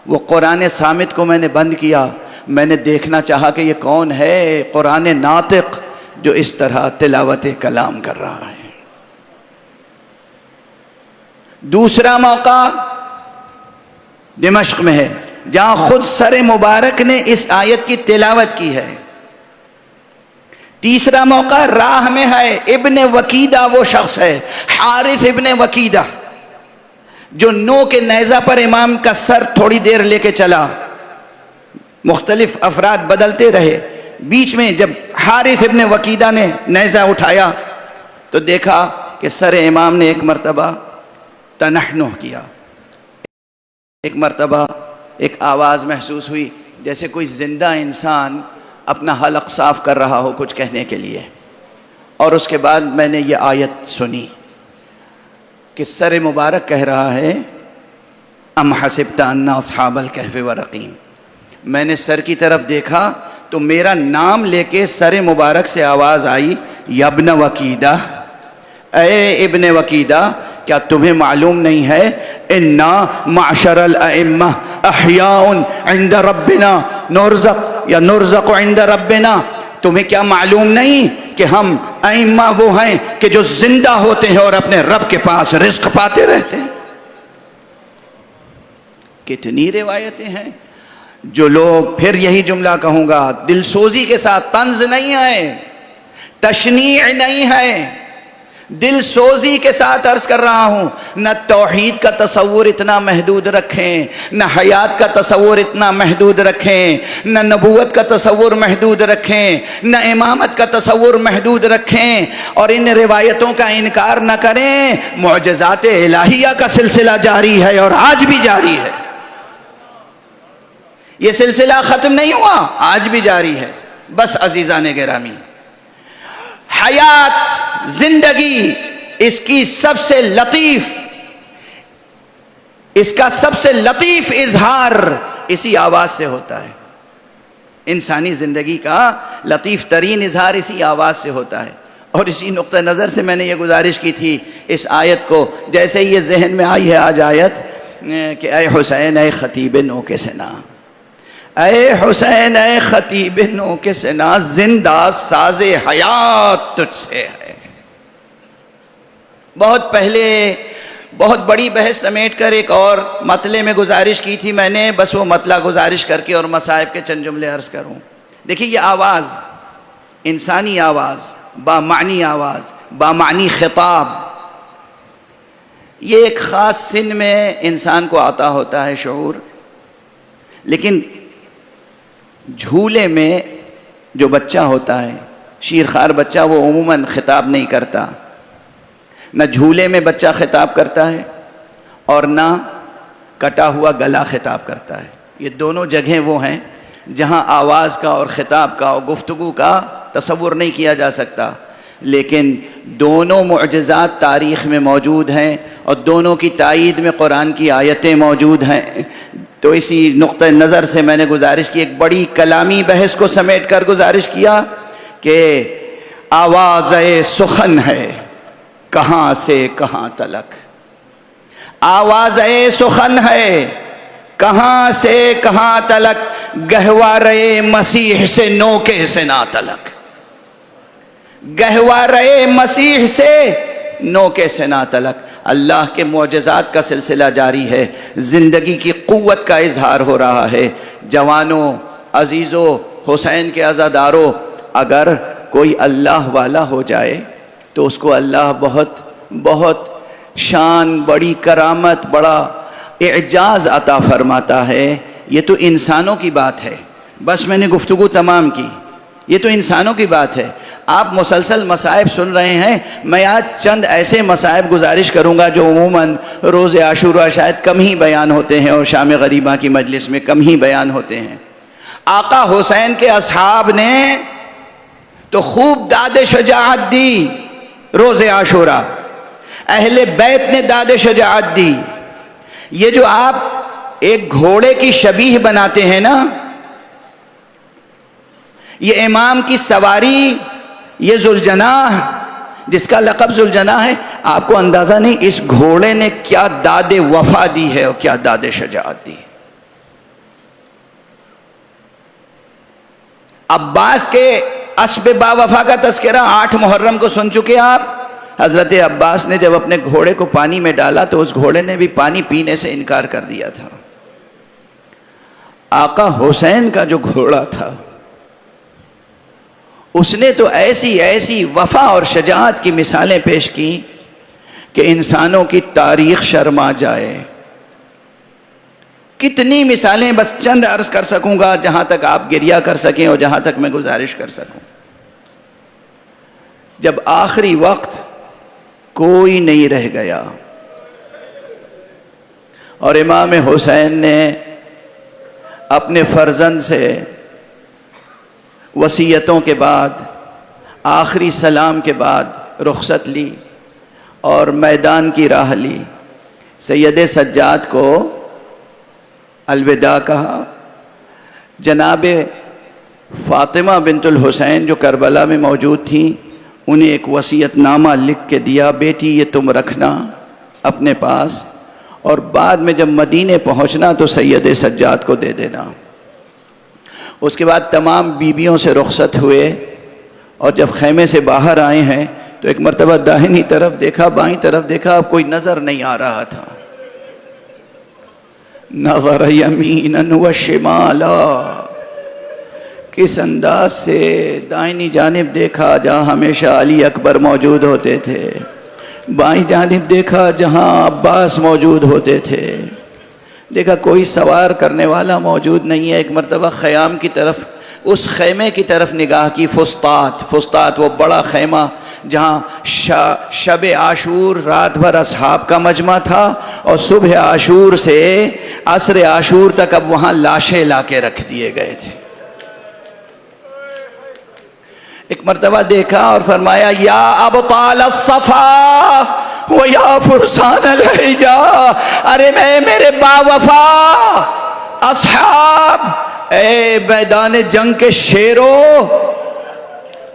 وہ قرآن صامت کو میں نے بند کیا. میں نے دیکھنا چاہا کہ یہ کون ہے قرآن ناطق جو اس طرح تلاوت کلام کر رہا ہے. دوسرا موقع دمشق میں ہے جہاں خود سر مبارک نے اس آیت کی تلاوت کی ہے. تیسرا موقع راہ میں ہے. ابن وکیدہ وہ شخص ہے, حارث ابن وکیدہ, جو نو کے نیزہ پر امام کا سر تھوڑی دیر لے کے چلا. مختلف افراد بدلتے رہے. بیچ میں جب حارث ابن وکیدہ نے نیزہ اٹھایا تو دیکھا کہ سر امام نے ایک مرتبہ تنحنح کیا. ایک مرتبہ ایک آواز محسوس ہوئی جیسے کوئی زندہ انسان اپنا حلق صاف کر رہا ہو کچھ کہنے کے لیے. اور اس کے بعد میں نے یہ آیت سنی کہ سر مبارک کہہ رہا ہے ام حسبت ان اصحاب الکہف والرقیم. میں نے سر کی طرف دیکھا تو میرا نام لے کے سر مبارک سے آواز آئی, یا ابن وکیدہ, اے ابن وکیدہ, کیا تمہیں معلوم نہیں ہے انا معشر الائمہ احیاء عند ربنا نرزق یا نرزق عند ربنا. تمہیں کیا معلوم نہیں کہ ہم ائمہ وہ ہیں کہ جو زندہ ہوتے ہیں اور اپنے رب کے پاس رزق پاتے رہتے ہیں. کتنی روایتیں ہیں جو لوگ, پھر یہی جملہ کہوں گا, دل سوزی کے ساتھ, طنز نہیں ہے, تشنیع نہیں ہے, دل سوزی کے ساتھ عرض کر رہا ہوں. نہ توحید کا تصور اتنا محدود رکھیں, نہ حیات کا تصور اتنا محدود رکھیں, نہ نبوت کا تصور محدود رکھیں, نہ امامت کا تصور محدود رکھیں, اور ان روایتوں کا انکار نہ کریں. معجزات الہیہ کا سلسلہ جاری ہے اور آج بھی جاری ہے. یہ سلسلہ ختم نہیں ہوا, آج بھی جاری ہے. بس عزیزان گرامی, حیات, زندگی, اس کی سب سے لطیف, اس کا سب سے لطیف اظہار اسی آواز سے ہوتا ہے. انسانی زندگی کا لطیف ترین اظہار اسی آواز سے ہوتا ہے. اور اسی نقطہ نظر سے میں نے یہ گزارش کی تھی اس آیت کو، جیسے یہ ذہن میں آئی ہے آج آیت کہ اے حسین اے خطیب نو کے سنا، اے حسین اے خطیب نو کے سنا، زندہ ساز حیات تجھ سے ہے۔ بہت پہلے بہت بڑی بحث سمیٹ کر ایک اور مطلع میں گزارش کی تھی میں نے، بس وہ مطلع گزارش کر کے اور مصائب کے چند جملے عرض کروں۔ دیکھیے یہ آواز، انسانی آواز، بامعنی آواز، بامعنی خطاب، یہ ایک خاص سن میں انسان کو عطا ہوتا ہے شعور، لیکن جھولے میں جو بچہ ہوتا ہے، شیرخوار بچہ، وہ عموماً خطاب نہیں کرتا، نہ جھولے میں بچہ خطاب کرتا ہے اور نہ کٹا ہوا گلا خطاب کرتا ہے۔ یہ دونوں جگہیں وہ ہیں جہاں آواز کا اور خطاب کا اور گفتگو کا تصور نہیں کیا جا سکتا، لیکن دونوں معجزات تاریخ میں موجود ہیں اور دونوں کی تائید میں قرآن کی آیتیں موجود ہیں۔ تو اسی نقطہ نظر سے میں نے گزارش کی، ایک بڑی کلامی بحث کو سمیٹ کر گزارش کیا کہ آواز سخن ہے کہاں سے کہاں تلک، آواز سخن ہے کہاں سے کہاں تلک، گہوارے مسیح سے نو کے سنا تلک، گہوارے مسیح سے نو کے سنا تلک۔ اللہ کے معجزات کا سلسلہ جاری ہے، زندگی کی قوت کا اظہار ہو رہا ہے۔ جوانوں، عزیزوں، حسین کے عزاداروں، اگر کوئی اللہ والا ہو جائے تو اس کو اللہ بہت بہت شان، بڑی کرامت، بڑا اعجاز عطا فرماتا ہے۔ یہ تو انسانوں کی بات ہے، بس میں نے گفتگو تمام کی، یہ تو انسانوں کی بات ہے۔ آپ مسلسل مصائب سن رہے ہیں، میں آج چند ایسے مصائب گزارش کروں گا جو عموماً روز عاشورہ شاید کم ہی بیان ہوتے ہیں اور شام غریبہ کی مجلس میں کم ہی بیان ہوتے ہیں۔ آقا حسین کے اصحاب نے تو خوب داد شجاعت دی روز عاشورہ، اہل بیت نے داد شجاعت دی۔ یہ جو آپ ایک گھوڑے کی شبیہ بناتے ہیں نا، یہ امام کی سواری، یہ ذوالجناح جس کا لقب ذوالجناح ہے، آپ کو اندازہ نہیں اس گھوڑے نے کیا داد وفا دی ہے اور کیا داد شجاعت دی۔ عباس کے اسب با وفا کا تذکرہ 8 محرم کو سن چکے آپ۔ حضرت عباس نے جب اپنے گھوڑے کو پانی میں ڈالا تو اس گھوڑے نے بھی پانی پینے سے انکار کر دیا تھا۔ آقا حسین کا جو گھوڑا تھا، اس نے تو ایسی ایسی وفا اور شجاعت کی مثالیں پیش کی کہ انسانوں کی تاریخ شرما جائے۔ کتنی مثالیں، بس چند عرض کر سکوں گا جہاں تک آپ گریہ کر سکیں اور جہاں تک میں گزارش کر سکوں۔ جب آخری وقت کوئی نہیں رہ گیا اور امام حسین نے اپنے فرزند سے وصیتوں کے بعد، آخری سلام کے بعد رخصت لی اور میدان کی راہ لی، سید سجاد کو الوداع کہا۔ جناب فاطمہ بنت الحسین جو کربلا میں موجود تھیں، انہیں ایک وصیت نامہ لکھ کے دیا، بیٹی یہ تم رکھنا اپنے پاس، اور بعد میں جب مدینے پہنچنا تو سید سجاد کو دے دینا۔ اس کے بعد تمام بیویوں سے رخصت ہوئے اور جب خیمے سے باہر آئے ہیں تو ایک مرتبہ داہنی طرف دیکھا، بائیں طرف دیکھا، اب کوئی نظر نہیں آ رہا تھا۔ نظر یمیناً و شمالا، کس انداز سے دائنی جانب دیکھا جہاں ہمیشہ علی اکبر موجود ہوتے تھے، بائیں جانب دیکھا جہاں عباس موجود ہوتے تھے، دیکھا کوئی سوار کرنے والا موجود نہیں ہے۔ ایک مرتبہ خیام کی طرف، اس خیمے کی طرف نگاہ کی، فسطاط وہ بڑا خیمہ جہاں شب عاشور رات بھر اصحاب کا مجمع تھا اور صبح عاشور سے عصر عاشور تک اب وہاں لاشیں لا کے رکھ دیے گئے تھے۔ ایک مرتبہ دیکھا اور فرمایا یا ابطال الصفا و یا فرسان الحجا، ارے میرے با وفا اصحاب، اے میدان جنگ کے شیرو،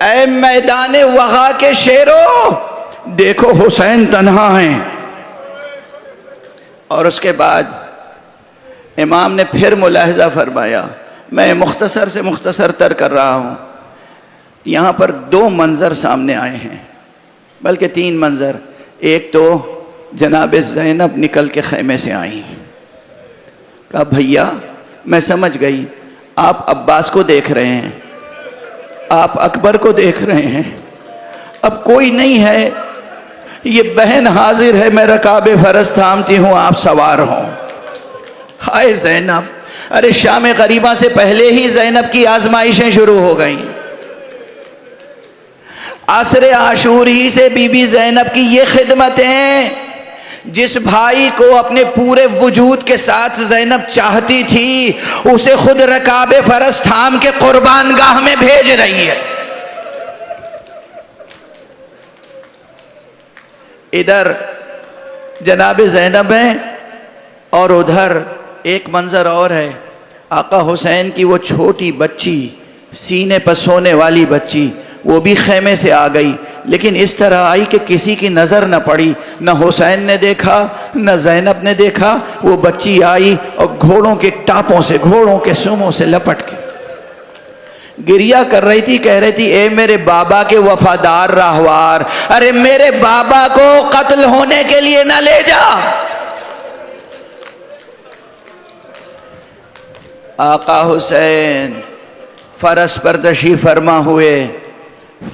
اے میدان وغا کے شیرو دیکھو حسین تنہا ہیں. اور اس کے بعد امام نے پھر ملاحظہ فرمایا، میں مختصر سے مختصر تر کر رہا ہوں، یہاں پر 2 منظر سامنے آئے ہیں، بلکہ 3 منظر. ایک تو جناب زینب نکل کے خیمے سے آئیں. کہا بھیا میں سمجھ گئی، آپ عباس کو دیکھ رہے ہیں، آپ اکبر کو دیکھ رہے ہیں، اب کوئی نہیں ہے، یہ بہن حاضر ہے، میں رکاب فرس تھامتی ہوں، آپ سوار ہوں. ہائے زینب، ارے شام غریبہ سے پہلے ہی زینب کی آزمائشیں شروع ہو گئیں. عصر عاشور ہی سے بی بی زینب کی یہ خدمتیں، جس بھائی کو اپنے پورے وجود کے ساتھ زینب چاہتی تھی، اسے خود رکاب فرس تھام کے قربان گاہ میں بھیج رہی ہے. ادھر جناب زینب ہیں اور ادھر ایک منظر اور ہے، آقا حسین کی وہ چھوٹی بچی، سینے پر سونے والی بچی، وہ بھی خیمے سے آ گئی، لیکن اس طرح آئی کہ کسی کی نظر نہ پڑی، نہ حسین نے دیکھا نہ زینب نے دیکھا. وہ بچی آئی اور گھوڑوں کے ٹاپوں سے، گھوڑوں کے سموں سے لپٹ کے گریا کر رہی تھی، کہہ رہی تھی اے میرے بابا کے وفادار راہوار، ارے میرے بابا کو قتل ہونے کے لیے نہ لے جا. آقا حسین فرس پر تشریف فرما ہوئے،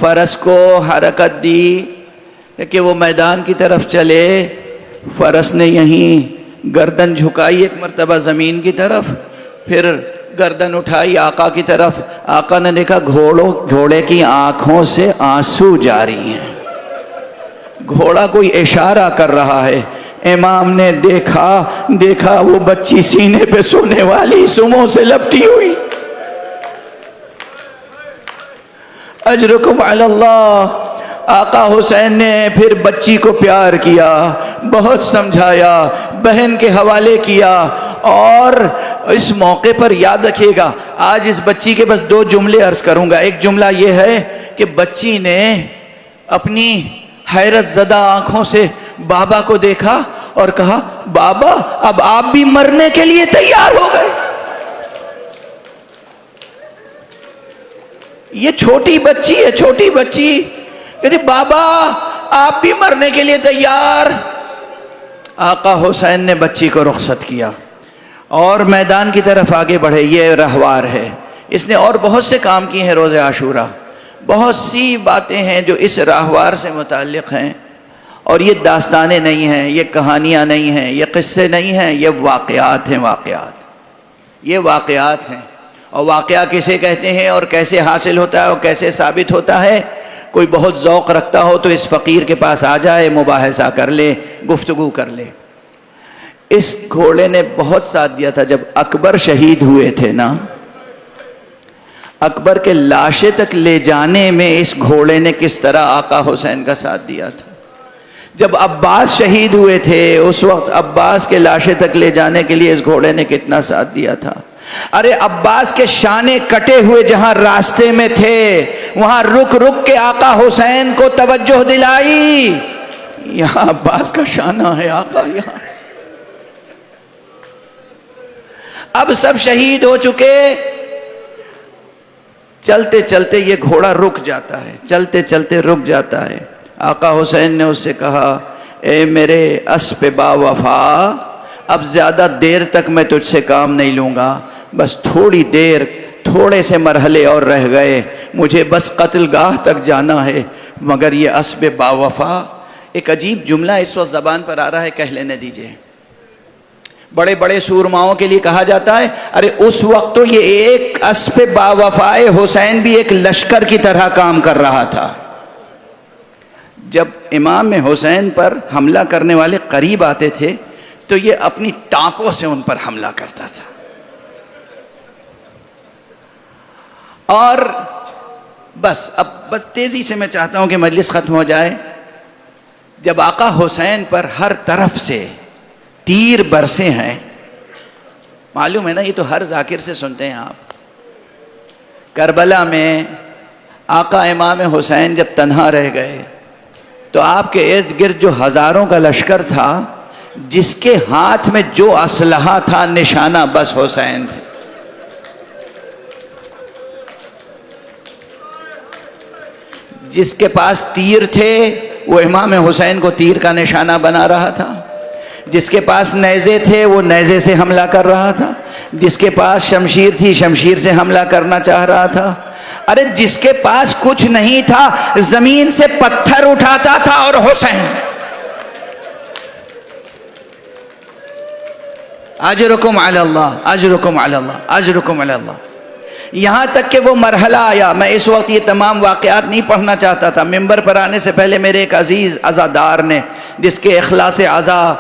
فرس کو حرکت دی کہ وہ میدان کی طرف چلے. فرس نے یہیں گردن جھکائی ایک مرتبہ زمین کی طرف، پھر گردن اٹھائی آقا کی طرف. آقا نے دیکھا گھوڑے کی آنکھوں سے آنسو جاری ہیں، گھوڑا کوئی اشارہ کر رہا ہے. امام نے دیکھا وہ بچی سینے پہ سونے والی، سموں سے لپٹی ہوئی. اجرکم علی اللہ. آقا حسین نے پھر بچی کو پیار کیا، بہت سمجھایا، بہن کے حوالے کیا. اور اس موقع پر یاد رکھیے گا، آج اس بچی کے بس 2 جملے عرض کروں گا. ایک جملہ یہ ہے کہ بچی نے اپنی حیرت زدہ آنکھوں سے بابا کو دیکھا اور کہا بابا اب آپ بھی مرنے کے لیے تیار ہو گئے. یہ چھوٹی بچی ہے، چھوٹی بچی کہتی بابا آپ بھی مرنے کے لیے تیار. آقا حسین نے بچی کو رخصت کیا اور میدان کی طرف آگے بڑھے. یہ رہوار ہے، اس نے اور بہت سے کام کیے ہیں روز عاشورہ. بہت سی باتیں ہیں جو اس راہوار سے متعلق ہیں، اور یہ داستانیں نہیں ہیں، یہ کہانیاں نہیں ہیں، یہ قصے نہیں ہیں، یہ واقعات ہیں. یہ واقعات ہیں. اور واقعہ کسے کہتے ہیں اور کیسے حاصل ہوتا ہے اور کیسے ثابت ہوتا ہے، کوئی بہت ذوق رکھتا ہو تو اس فقیر کے پاس آ جائے، مباحثہ کر لے، گفتگو کر لے. اس گھوڑے نے بہت ساتھ دیا تھا. جب اکبر شہید ہوئے تھے نا، اکبر کے لاشیں تک لے جانے میں اس گھوڑے نے کس طرح آقا حسین کا ساتھ دیا تھا. جب عباس شہید ہوئے تھے اس وقت عباس کے لاشیں تک لے جانے کے لیے اس گھوڑے نے کتنا ساتھ دیا تھا. ارے عباس کے شانے کٹے ہوئے جہاں راستے میں تھے وہاں رک رک کے آقا حسین کو توجہ دلائی. یہاں عباس کا شانہ ہے آقا. یہاں اب سب شہید ہو چکے، چلتے چلتے یہ گھوڑا رک جاتا ہے، چلتے چلتے رک جاتا ہے. آقا حسین نے اس سے کہا اے میرے اسب با وفا، اب زیادہ دیر تک میں تجھ سے کام نہیں لوں گا، بس تھوڑی دیر، تھوڑے سے مرحلے اور رہ گئے، مجھے بس قتل گاہ تک جانا ہے. مگر یہ اسب با وفا، ایک عجیب جملہ اس وقت زبان پر آ رہا ہے، کہہ لینے دیجئے. بڑے بڑے سورماؤں کے لیے کہا جاتا ہے ارے اس وقت تو یہ ایک اسب با وفائے حسین بھی ایک لشکر کی طرح کام کر رہا تھا. جب امام حسین پر حملہ کرنے والے قریب آتے تھے تو یہ اپنی ٹانپوں سے ان پر حملہ کرتا تھا. اور بس اب تیزی سے میں چاہتا ہوں کہ مجلس ختم ہو جائے. جب آقا حسین پر ہر طرف سے تیر برسے ہیں، معلوم ہے نا، یہ تو ہر ذاکر سے سنتے ہیں آپ. کربلا میں آقا امام حسین جب تنہا رہ گئے تو آپ کے ارد گرد جو ہزاروں کا لشکر تھا، جس کے ہاتھ میں جو اسلحہ تھا نشانہ بس حسین تھے. جس کے پاس تیر تھے وہ امام حسین کو تیر کا نشانہ بنا رہا تھا، جس کے پاس نیزے تھے وہ نیزے سے حملہ کر رہا تھا، جس کے پاس شمشیر تھی شمشیر سے حملہ کرنا چاہ رہا تھا. ارے جس کے پاس کچھ نہیں تھا زمین سے پتھر اٹھاتا تھا. اور حسین اجرکم علی اللہ اجرکم علی اللہ اجرکم علی اللہ. یہاں تک کہ وہ مرحلہ آیا، میں اس وقت یہ تمام واقعات نہیں پڑھنا چاہتا تھا، ممبر پر آنے سے پہلے میرے ایک عزیز عزادار نے، جس کے اخلاص عزا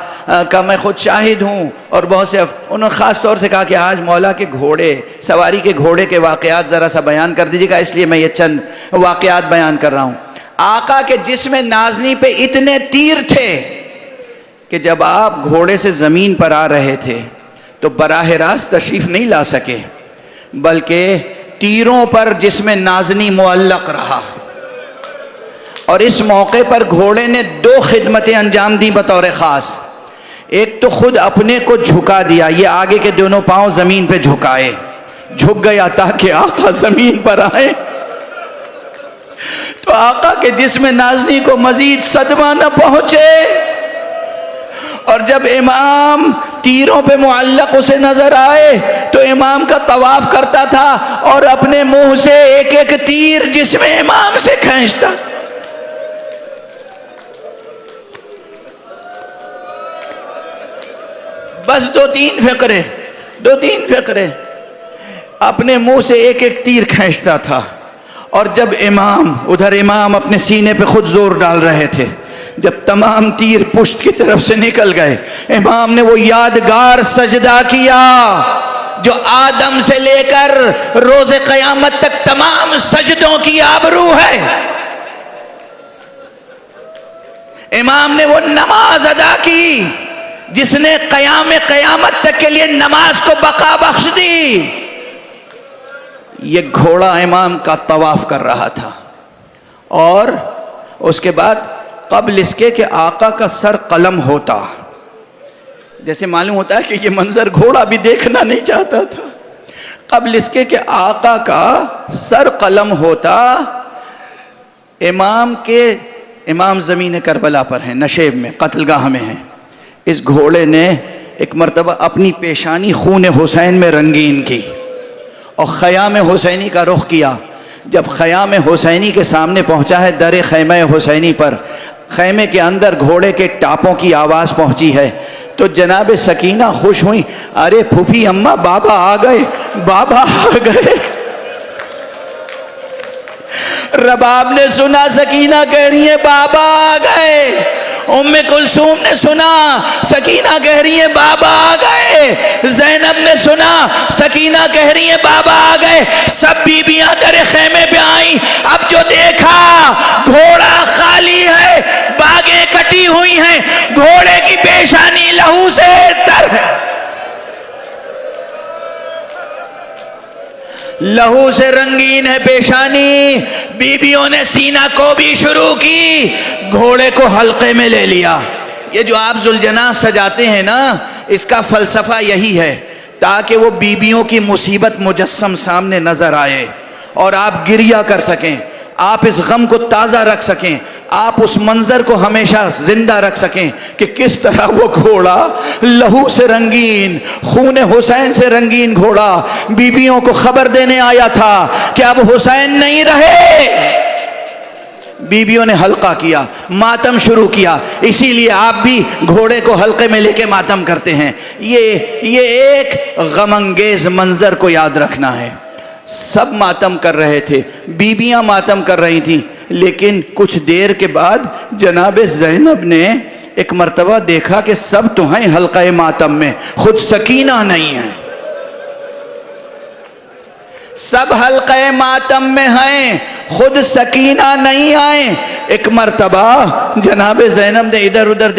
کا میں خود شاہد ہوں، اور بہت سے انہوں نے خاص طور سے کہا کہ آج مولا کے گھوڑے سواری کے گھوڑے کے واقعات ذرا سا بیان کر دیجیے گا، اس لیے میں یہ چند واقعات بیان کر رہا ہوں. آقا کے جسم نازنی پہ اتنے تیر تھے کہ جب آپ گھوڑے سے زمین پر آ رہے تھے تو براہ راست تشریف نہیں لا سکے، بلکہ تیروں پر جسم نازنی معلق رہا. اور اس موقع پر گھوڑے نے 2 خدمتیں انجام دیں بطور خاص. ایک تو خود اپنے کو جھکا دیا، یہ آگے کے دونوں پاؤں زمین پہ جھکائے، جھک گیا تاکہ آقا زمین پر آئے تو آقا کے جسم نازنی کو مزید صدمہ نہ پہنچے. اور جب امام تیروں پہ معلق اسے نظر آئے تو امام کا طواف کرتا تھا اور اپنے منہ سے ایک ایک تیر جسم امام سے کھینچتا. بس 2-3 فقرے اپنے منہ سے ایک ایک تیر کھینچتا تھا. اور جب امام اپنے سینے پہ خود زور ڈال رہے تھے، جب تمام تیر پشت کی طرف سے نکل گئے، امام نے وہ یادگار سجدہ کیا جو آدم سے لے کر روز قیامت تک تمام سجدوں کی آبرو ہے. امام نے وہ نماز ادا کی جس نے قیامت تک کے لیے نماز کو بقا بخش دی. یہ گھوڑا امام کا طواف کر رہا تھا، اور اس کے بعد قبل اس کے کہ آقا کا سر قلم ہوتا، جیسے معلوم ہوتا ہے کہ یہ منظر گھوڑا بھی دیکھنا نہیں چاہتا تھا، قبل اس کے کہ آقا کا سر قلم ہوتا، امام زمین کربلا پر ہیں، نشیب میں، قتل گاہ میں ہیں. اس گھوڑے نے ایک مرتبہ اپنی پیشانی خون حسین میں رنگین کی اور خیام حسینی کا رخ کیا. جب خیام حسینی کے سامنے پہنچا ہے، در خیمہ حسینی پر، خیمے کے اندر گھوڑے کے ٹاپوں کی آواز پہنچی ہے تو جناب سکینہ خوش ہوئی. ارے پھوپھی اماں، بابا آ گئے، بابا آ گئے. رباب نے سنا سکینہ کہہ رہی ہے بابا آ گئے. ام کلثوم نے سنا سکینہ کہہ رہی ہے بابا آ گئے. زینب نے سنا سکینہ کہہ رہی ہے بابا آ گئے. سب بیویاں در خیمے پہ آئیں. اب جو دیکھا گھوڑا خالی ہے، باغیں کٹی ہوئی ہیں، گھوڑے کی پیشانی لہو سے تر ہے، لہو سے رنگین ہے پیشانی. بیویوں نے سینہ کو بھی شروع کی، گھوڑے کو حلقے میں لے لیا. یہ جو آپ ذوالجناح سجاتے ہیں نا، اس کا فلسفہ یہی ہے تاکہ وہ بیویوں کی مصیبت مجسم سامنے نظر آئے اور آپ گریہ کر سکیں، آپ اس غم کو تازہ رکھ سکیں، آپ اس منظر کو ہمیشہ زندہ رکھ سکیں کہ کس طرح وہ گھوڑا لہو سے رنگین، خون حسین سے رنگین گھوڑا بیویوں کو خبر دینے آیا تھا کہ اب حسین نہیں رہے. بیویوں نے حلقہ کیا، ماتم شروع کیا. اسی لیے آپ بھی گھوڑے کو حلقے میں لے کے ماتم کرتے ہیں. یہ ایک غم انگیز منظر کو یاد رکھنا ہے. سب ماتم کر رہے تھے، بیویاں ماتم کر رہی تھیں، لیکن کچھ دیر کے بعد جناب زینب نے ایک مرتبہ دیکھا کہ سب تو ہیں حلقہ ماتم میں، خود سکینہ نہیں ہے. سب حلقہ ماتم میں ہیں، خود سکینہ نہیں آئیں. ایک مرتبہ جناب زینب نے ادھر ادھر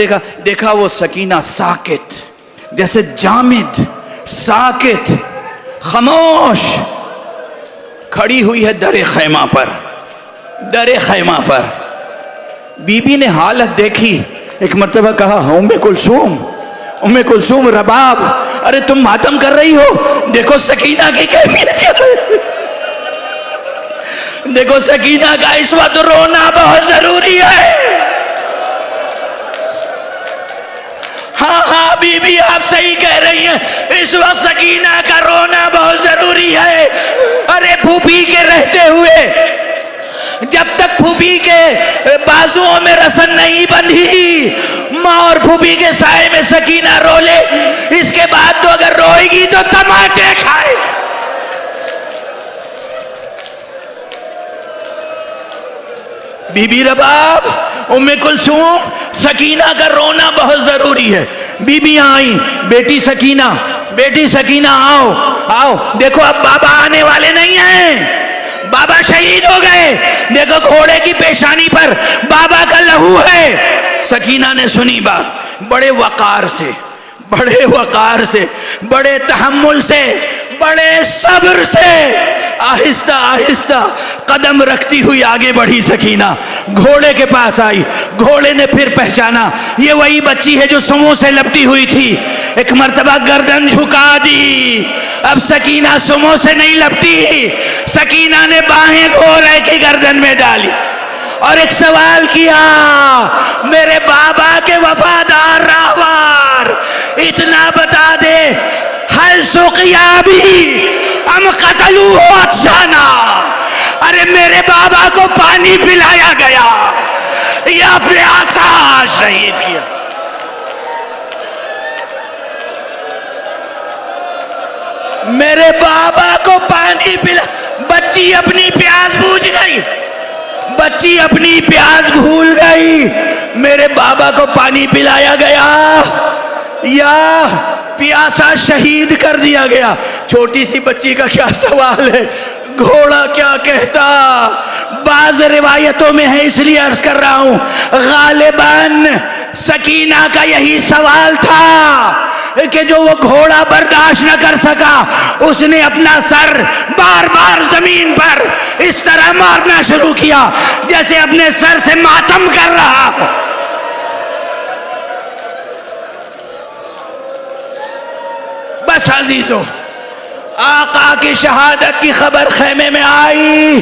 دیکھا وہ سکینہ ساکت، جیسے جامد، ساکت، خاموش کھڑی ہوئی ہے در خیمہ پر. در خیمہ پر. بی نے حالت دیکھی. ایک مرتبہ کہا ام کلثوم رباب، ارے تم ماتم کر رہی ہو، دیکھو سکینہ کی کیفیت کیا ہے. دیکھو سکینہ کا اس وقت رونا بہت ضروری ہے. ہاں بی بی آپ صحیح کہہ رہی ہیں، اس وقت سکینہ کا رونا بہت ضروری ہے. ارے پھوپھی کے رہتے ہوئے جب تک پھوپھی کے بازوؤں میں رسن نہیں بندھی، ماں اور پھوپھی کے سائے میں سکینہ رو لے، اس کے بعد تو اگر روئے گی تو تماچے کھائے گی. بی بی رباب، ام کلثوم، سکینہ کا رونا بہت ضروری ہے. بیبیاں آئیں، بیٹی سکینہ آؤ. دیکھو اب بابا آنے والے نہیں ہیں، بابا شہید ہو گئے. دیکھو گھوڑے کی پیشانی پر بابا کا لہو ہے. سکینہ نے سنی بات، بڑے وقار سے، بڑے تحمل سے، بڑے صبر سے آہستہ آہستہ قدم رکھتی ہوئی آگے بڑھی. سکینہ گھوڑے کے پاس آئی. گھوڑے نے پھر پہچانا یہ وہی بچی ہے جو سموں سے لپٹی ہوئی تھی. ایک مرتبہ گردن جھکا دی. اب سکینہ سموں سے نہیں لپٹی، سکینہ نے باہیں گھوڑے کی گردن میں ڈالی اور ایک سوال کیا، میرے بابا کے وفادار راہوار اتنا بتا دے، حل سقیا بھی ام قتلوہ عطشانا، ارے میرے بابا کو پانی پلایا گیا یا پیاسا شہید کیا. میرے بابا کو پانی پلا. بچی اپنی پیاس بھول گئی. میرے بابا کو پانی پلایا گیا یا پیاسا شہید کر دیا گیا. چھوٹی سی بچی کا کیا سوال ہے، گھوڑا کیا کہتا. بعض روایتوں میں ہے، اس لیے عرض کر رہا ہوں، غالباً سکینہ کا یہی سوال تھا کہ جو وہ گھوڑا برداشت نہ کر سکا، اس نے اپنا سر بار بار زمین پر اس طرح مارنا شروع کیا جیسے اپنے سر سے ماتم کر رہا ہو. بس عزیزو، آقا کی شہادت کی خبر خیمے میں آئی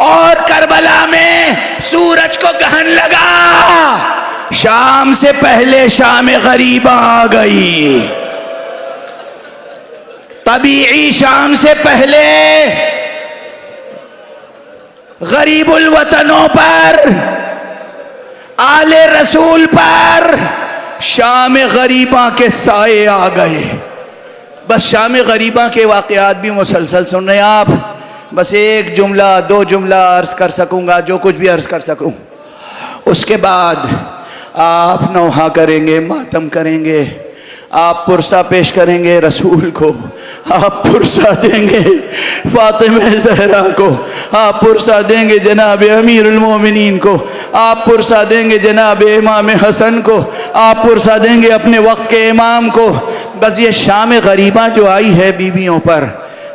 اور کربلا میں سورج کو گہن لگا. شام سے پہلے شام غریبہ آ گئی. طبیعی شام سے پہلے غریب الوطنوں پر، آل رسول پر شام غریبہ کے سائے آ گئے. بس شام غریبہ کے واقعات بھی مسلسل سن رہے ہیں آپ. بس ایک جملہ 2 جملہ عرض کر سکوں گا، جو کچھ بھی عرض کر سکوں. اس کے بعد آپ نوحہ کریں گے، ماتم کریں گے، آپ پرسہ پیش کریں گے رسول کو، آپ پرسہ دیں گے فاطمہ زہرا کو، آپ پرسہ دیں گے جناب امیر المومنین کو، آپ پرسہ دیں گے جناب امام حسن کو، آپ پرسہ دیں گے اپنے وقت کے امام کو. بس یہ شام غریبہ جو آئی ہے بیویوں پر،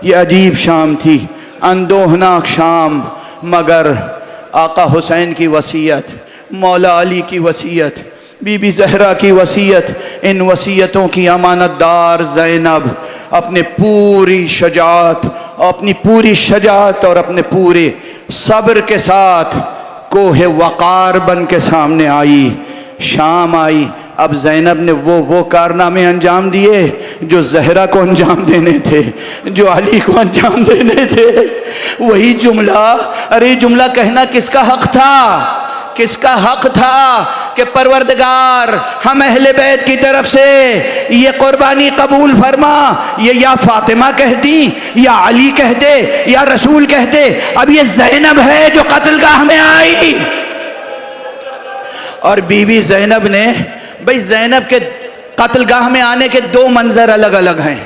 یہ عجیب شام تھی، اندوہناک شام. مگر آقا حسین کی وصیت، مولا علی کی وصیت، بی بی زہرا کی وصیت، ان وصیتوں کی امانت دار زینب اپنے پوری شجاعت اور اپنے پورے صبر کے ساتھ کوہ وقار بن کے سامنے آئی. شام آئی. اب زینب نے وہ کارنامے انجام دیے جو زہرا کو انجام دینے تھے، جو علی کو انجام دینے تھے. وہی جملہ، ارے جملہ کہنا کس کا حق تھا کہ پروردگار ہم اہل بیت کی طرف سے یہ قربانی قبول فرما. یہ یا فاطمہ کہہ دی، یا علی کہہ دے، یا رسول کہہ دے. اب یہ زینب ہے جو قتل گاہ میں آئی. اور بی بی زینب نے، بھئی زینب کے قتل گاہ میں آنے کے 2 منظر الگ الگ ہیں.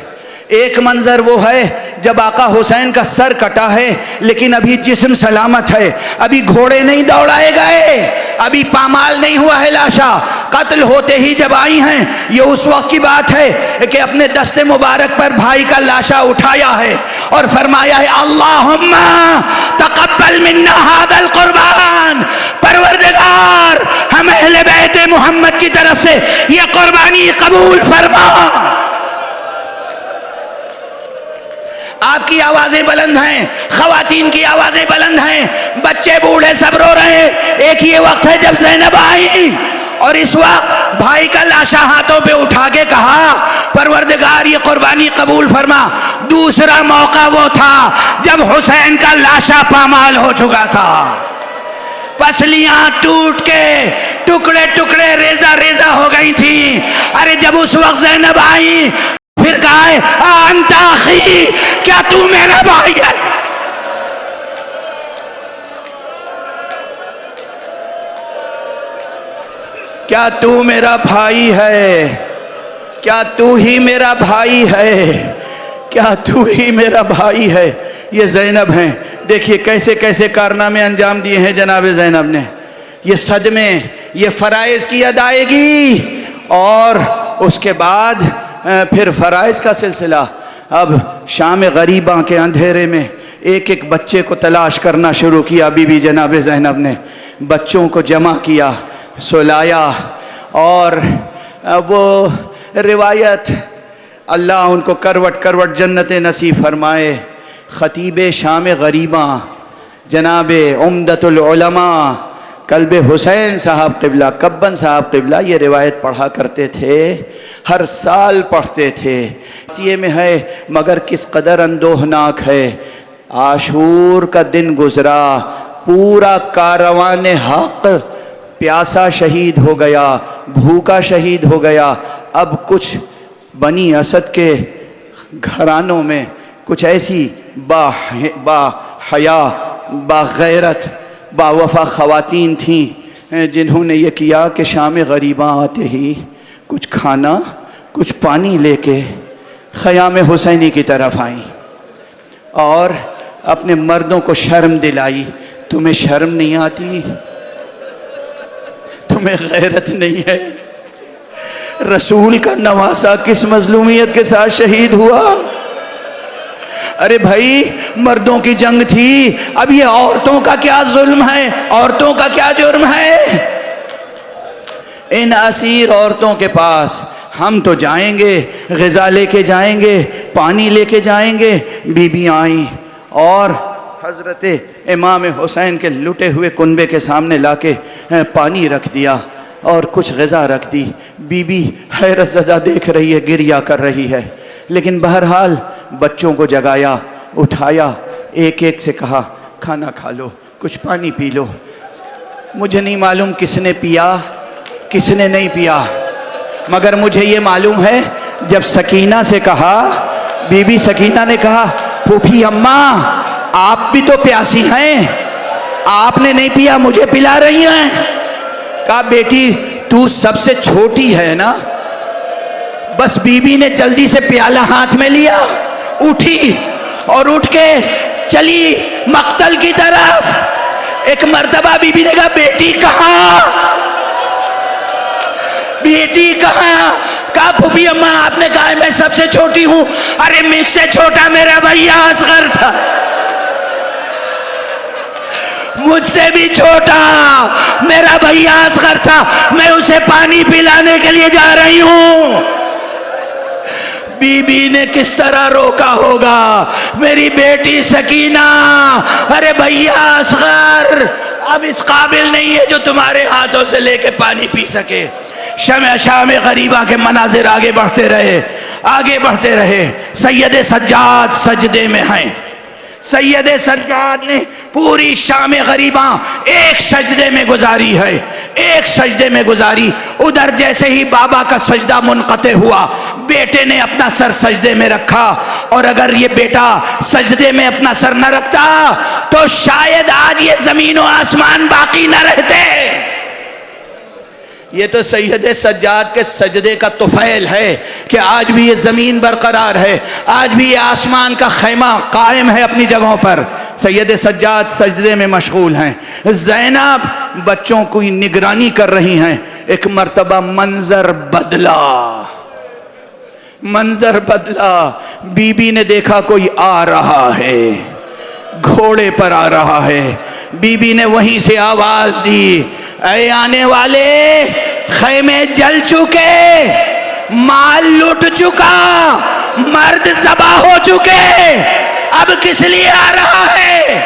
ایک منظر وہ ہے جب آقا حسین کا سر کٹا ہے لیکن ابھی جسم سلامت ہے، ابھی گھوڑے نہیں دوڑائے گئے، ابھی پامال نہیں ہوا ہے لاشا. قتل ہوتے ہی جب آئی ہیں، یہ اس وقت کی بات ہے کہ اپنے دست مبارک پر بھائی کا لاشا اٹھایا ہے اور فرمایا ہے اللہم تقبل منا هذا القربان، پروردگار ہم اہل بیت محمد کی طرف سے یہ قربانی قبول فرما۔ آپ کی آوازیں بلند ہیں، خواتین کی آوازیں بلند ہیں، بچے بوڑھے سب رو رہے ہیں۔ ایک یہ وقت ہے جب زینب آئی اور اس وقت بھائی کا لاشا ہاتھوں پہ اٹھا کے کہا پروردگار یہ قربانی قبول فرما۔ دوسرا موقع وہ تھا جب حسین کا لاشا پامال ہو چکا تھا، پسلیاں ٹوٹ کے ٹکڑے ٹکڑے ریزہ ریزہ ہو گئی تھی۔ ارے جب اس وقت زینب آئی پھر کہا ہے انت اخی، کیا تو میرا بھائی ہے؟ کیا تو میرا بھائی ہے؟ کیا تو ہی میرا بھائی ہے؟ کیا تو ہی میرا بھائی ہے؟ یہ زینب ہیں، دیکھیے کیسے کیسے کارنامے انجام دیے ہیں جناب زینب نے۔ یہ صدمے، یہ فرائض کی ادائیگی، اور اس کے بعد پھر فرائض کا سلسلہ۔ اب شام غریباں کے اندھیرے میں ایک ایک بچے کو تلاش کرنا شروع کیا بی بی جناب زینب نے۔ بچوں کو جمع کیا، سلایا، اور وہ روایت اللہ ان کو کروٹ کروٹ جنت نصیب فرمائے۔ خطیب شام غریباں جناب عمدۃ العلماء قلب حسین صاحب قبلہ، کبن صاحب قبلہ یہ روایت پڑھا کرتے تھے، ہر سال پڑھتے تھے۔ یہ میں ہے مگر کس قدر اندوہناک ہے، عاشور کا دن گزرا، پورا کاروان حق پیاسا شہید ہو گیا، بھوکا شہید ہو گیا۔ اب کچھ بنی اسد کے گھرانوں میں کچھ ایسی با حیا، با غیرت، با وفا خواتین تھیں جنہوں نے یہ کیا کہ شام غریباں آتے ہی کچھ کھانا کچھ پانی لے کے خیام حسینی کی طرف آئیں اور اپنے مردوں کو شرم دلائی۔ تمہیں شرم نہیں آتی؟ تمہیں غیرت نہیں ہے؟ رسول کا نواسا کس مظلومیت کے ساتھ شہید ہوا؟ ارے بھائی مردوں کی جنگ تھی، اب یہ عورتوں کا کیا ظلم ہے، عورتوں کا کیا جرم ہے؟ ان اسیر عورتوں کے پاس ہم تو جائیں گے، غذا لے کے جائیں گے، پانی لے کے جائیں گے۔ بی بی آئیں اور حضرت امام حسین کے لٹے ہوئے کنبے کے سامنے لا کے پانی رکھ دیا اور کچھ غذا رکھ دی۔ بی بی حیرت زدہ دیکھ رہی ہے، گریہ کر رہی ہے، لیکن بہرحال بچوں کو جگایا، اٹھایا، ایک ایک سے کہا کھانا کھا لو، کچھ پانی پی لو۔ مجھے نہیں معلوم کس نے پیا کس نے نہیں پیا، مگر مجھے یہ معلوم ہے جب سکینہ سے کہا، بی بی سکینہ نے کہا پھوپھی اماں آپ بھی تو پیاسی ہیں، آپ نے نہیں پیا مجھے پلا رہی ہیں۔ کہا بیٹی تو سب سے چھوٹی ہے نا۔ بس بی بی نے جلدی سے پیالہ ہاتھ میں لیا، اٹھی اور اٹھ کے چلی مقتل کی طرف۔ ایک مرتبہ بی بی نے کہا بیٹی کہاں، بیٹی کہاں؟ کہا پھوپھی اماں آپ نے کہا میں سب سے چھوٹی ہوں۔ ارے مجھ سے چھوٹا میرا بھیا اصغر تھا، مجھ سے بھی چھوٹا میرا بھیا اصغر تھا، میں اسے پانی پلانے کے لیے جا رہی ہوں۔ بی بی نے کس طرح روکا ہوگا میری بیٹی سکینہ، ارے بھیا اصغر اب اس قابل نہیں ہے جو تمہارے ہاتھوں سے لے کے پانی پی سکے۔ شام غریبہ کے مناظر آگے بڑھتے رہے، آگے بڑھتے رہے۔ سید سجاد سجدے میں ہیں، سید سجاد نے پوری شام غریباں ایک سجدے میں گزاری ہے، ایک سجدے میں گزاری۔ ادھر جیسے ہی بابا کا سجدہ منقطع ہوا، بیٹے نے اپنا سر سجدے میں رکھا، اور اگر یہ بیٹا سجدے میں اپنا سر نہ رکھتا تو شاید آج یہ زمین و آسمان باقی نہ رہتے۔ یہ تو سید سجاد کے سجدے کا طفیل ہے کہ آج بھی یہ زمین برقرار ہے، آج بھی یہ آسمان کا خیمہ قائم ہے اپنی جگہوں پر۔ سید سجاد سجدے میں مشغول ہیں، زینب بچوں کو نگرانی کر رہی ہیں۔ ایک مرتبہ منظر بدلا، منظر بدلا، بی بی نے دیکھا کوئی آ رہا ہے، گھوڑے پر آ رہا ہے. بی بی نے وہیں سے آواز دی, اے آنے والے, خیمے جل چکے, مال لٹ چکا, مرد ذبح ہو چکے, اب کس لیے آ رہا ہے؟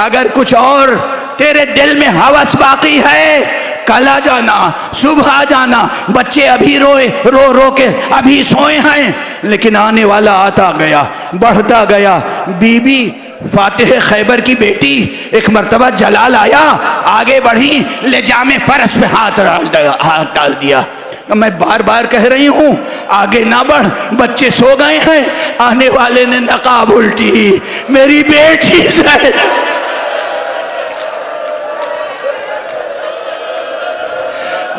اگر کچھ اور تیرے دل میں ہوس باقی ہے, کل آ جانا, صبح آ جانا. بچے ابھی رو رو کے ابھی سوئے ہیں, لیکن آنے والا آتا گیا, بڑھتا گیا. بی بی فاتح خیبر کی بیٹی ایک مرتبہ جلال آیا, آگے بڑھی, لجام فرس پہ ہاتھ ڈال دیا. میں بار بار کہہ رہی ہوں آگے نہ بڑھ, بچے سو گئے ہیں. آنے والے نے نقاب الٹی, میری بیٹی زینب,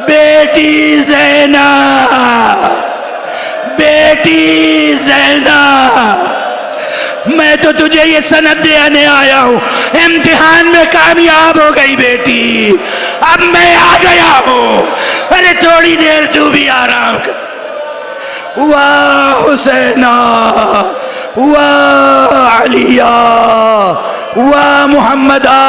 بیٹی زینب, بیٹی زینب, میں تو تجھے یہ سند دینے آیا ہوں, امتحان میں کامیاب ہو گئی بیٹی, اب میں آ گیا ہوں. ارے تھوڑی دیر تو بھی آرام کر. واہ حسینہ, واہ علیہ, واہ محمدہ,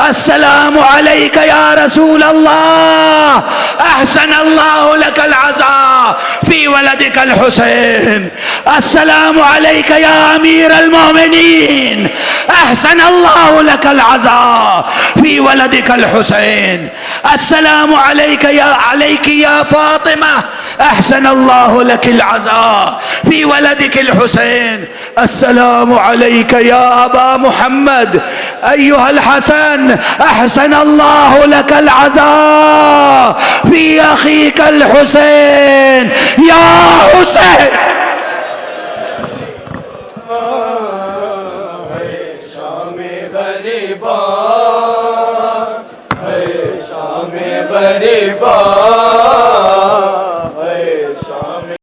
السلام علیک یا رسول اللہ, احسن اللہ لک العزاء فی ولدک الحسین, السلام علیک یا امیر المومنین, احسن اللہ لک العزاء فی ولدک الحسین, السلام علیک یا فاطمہ, احسن اللہ لک العزاء فی ولدک الحسین, السلام علیک یا ابا محمد ایھا الحسن, احسن اللہ لک العزاء فی اخیک الحسین یا حسین. غریبا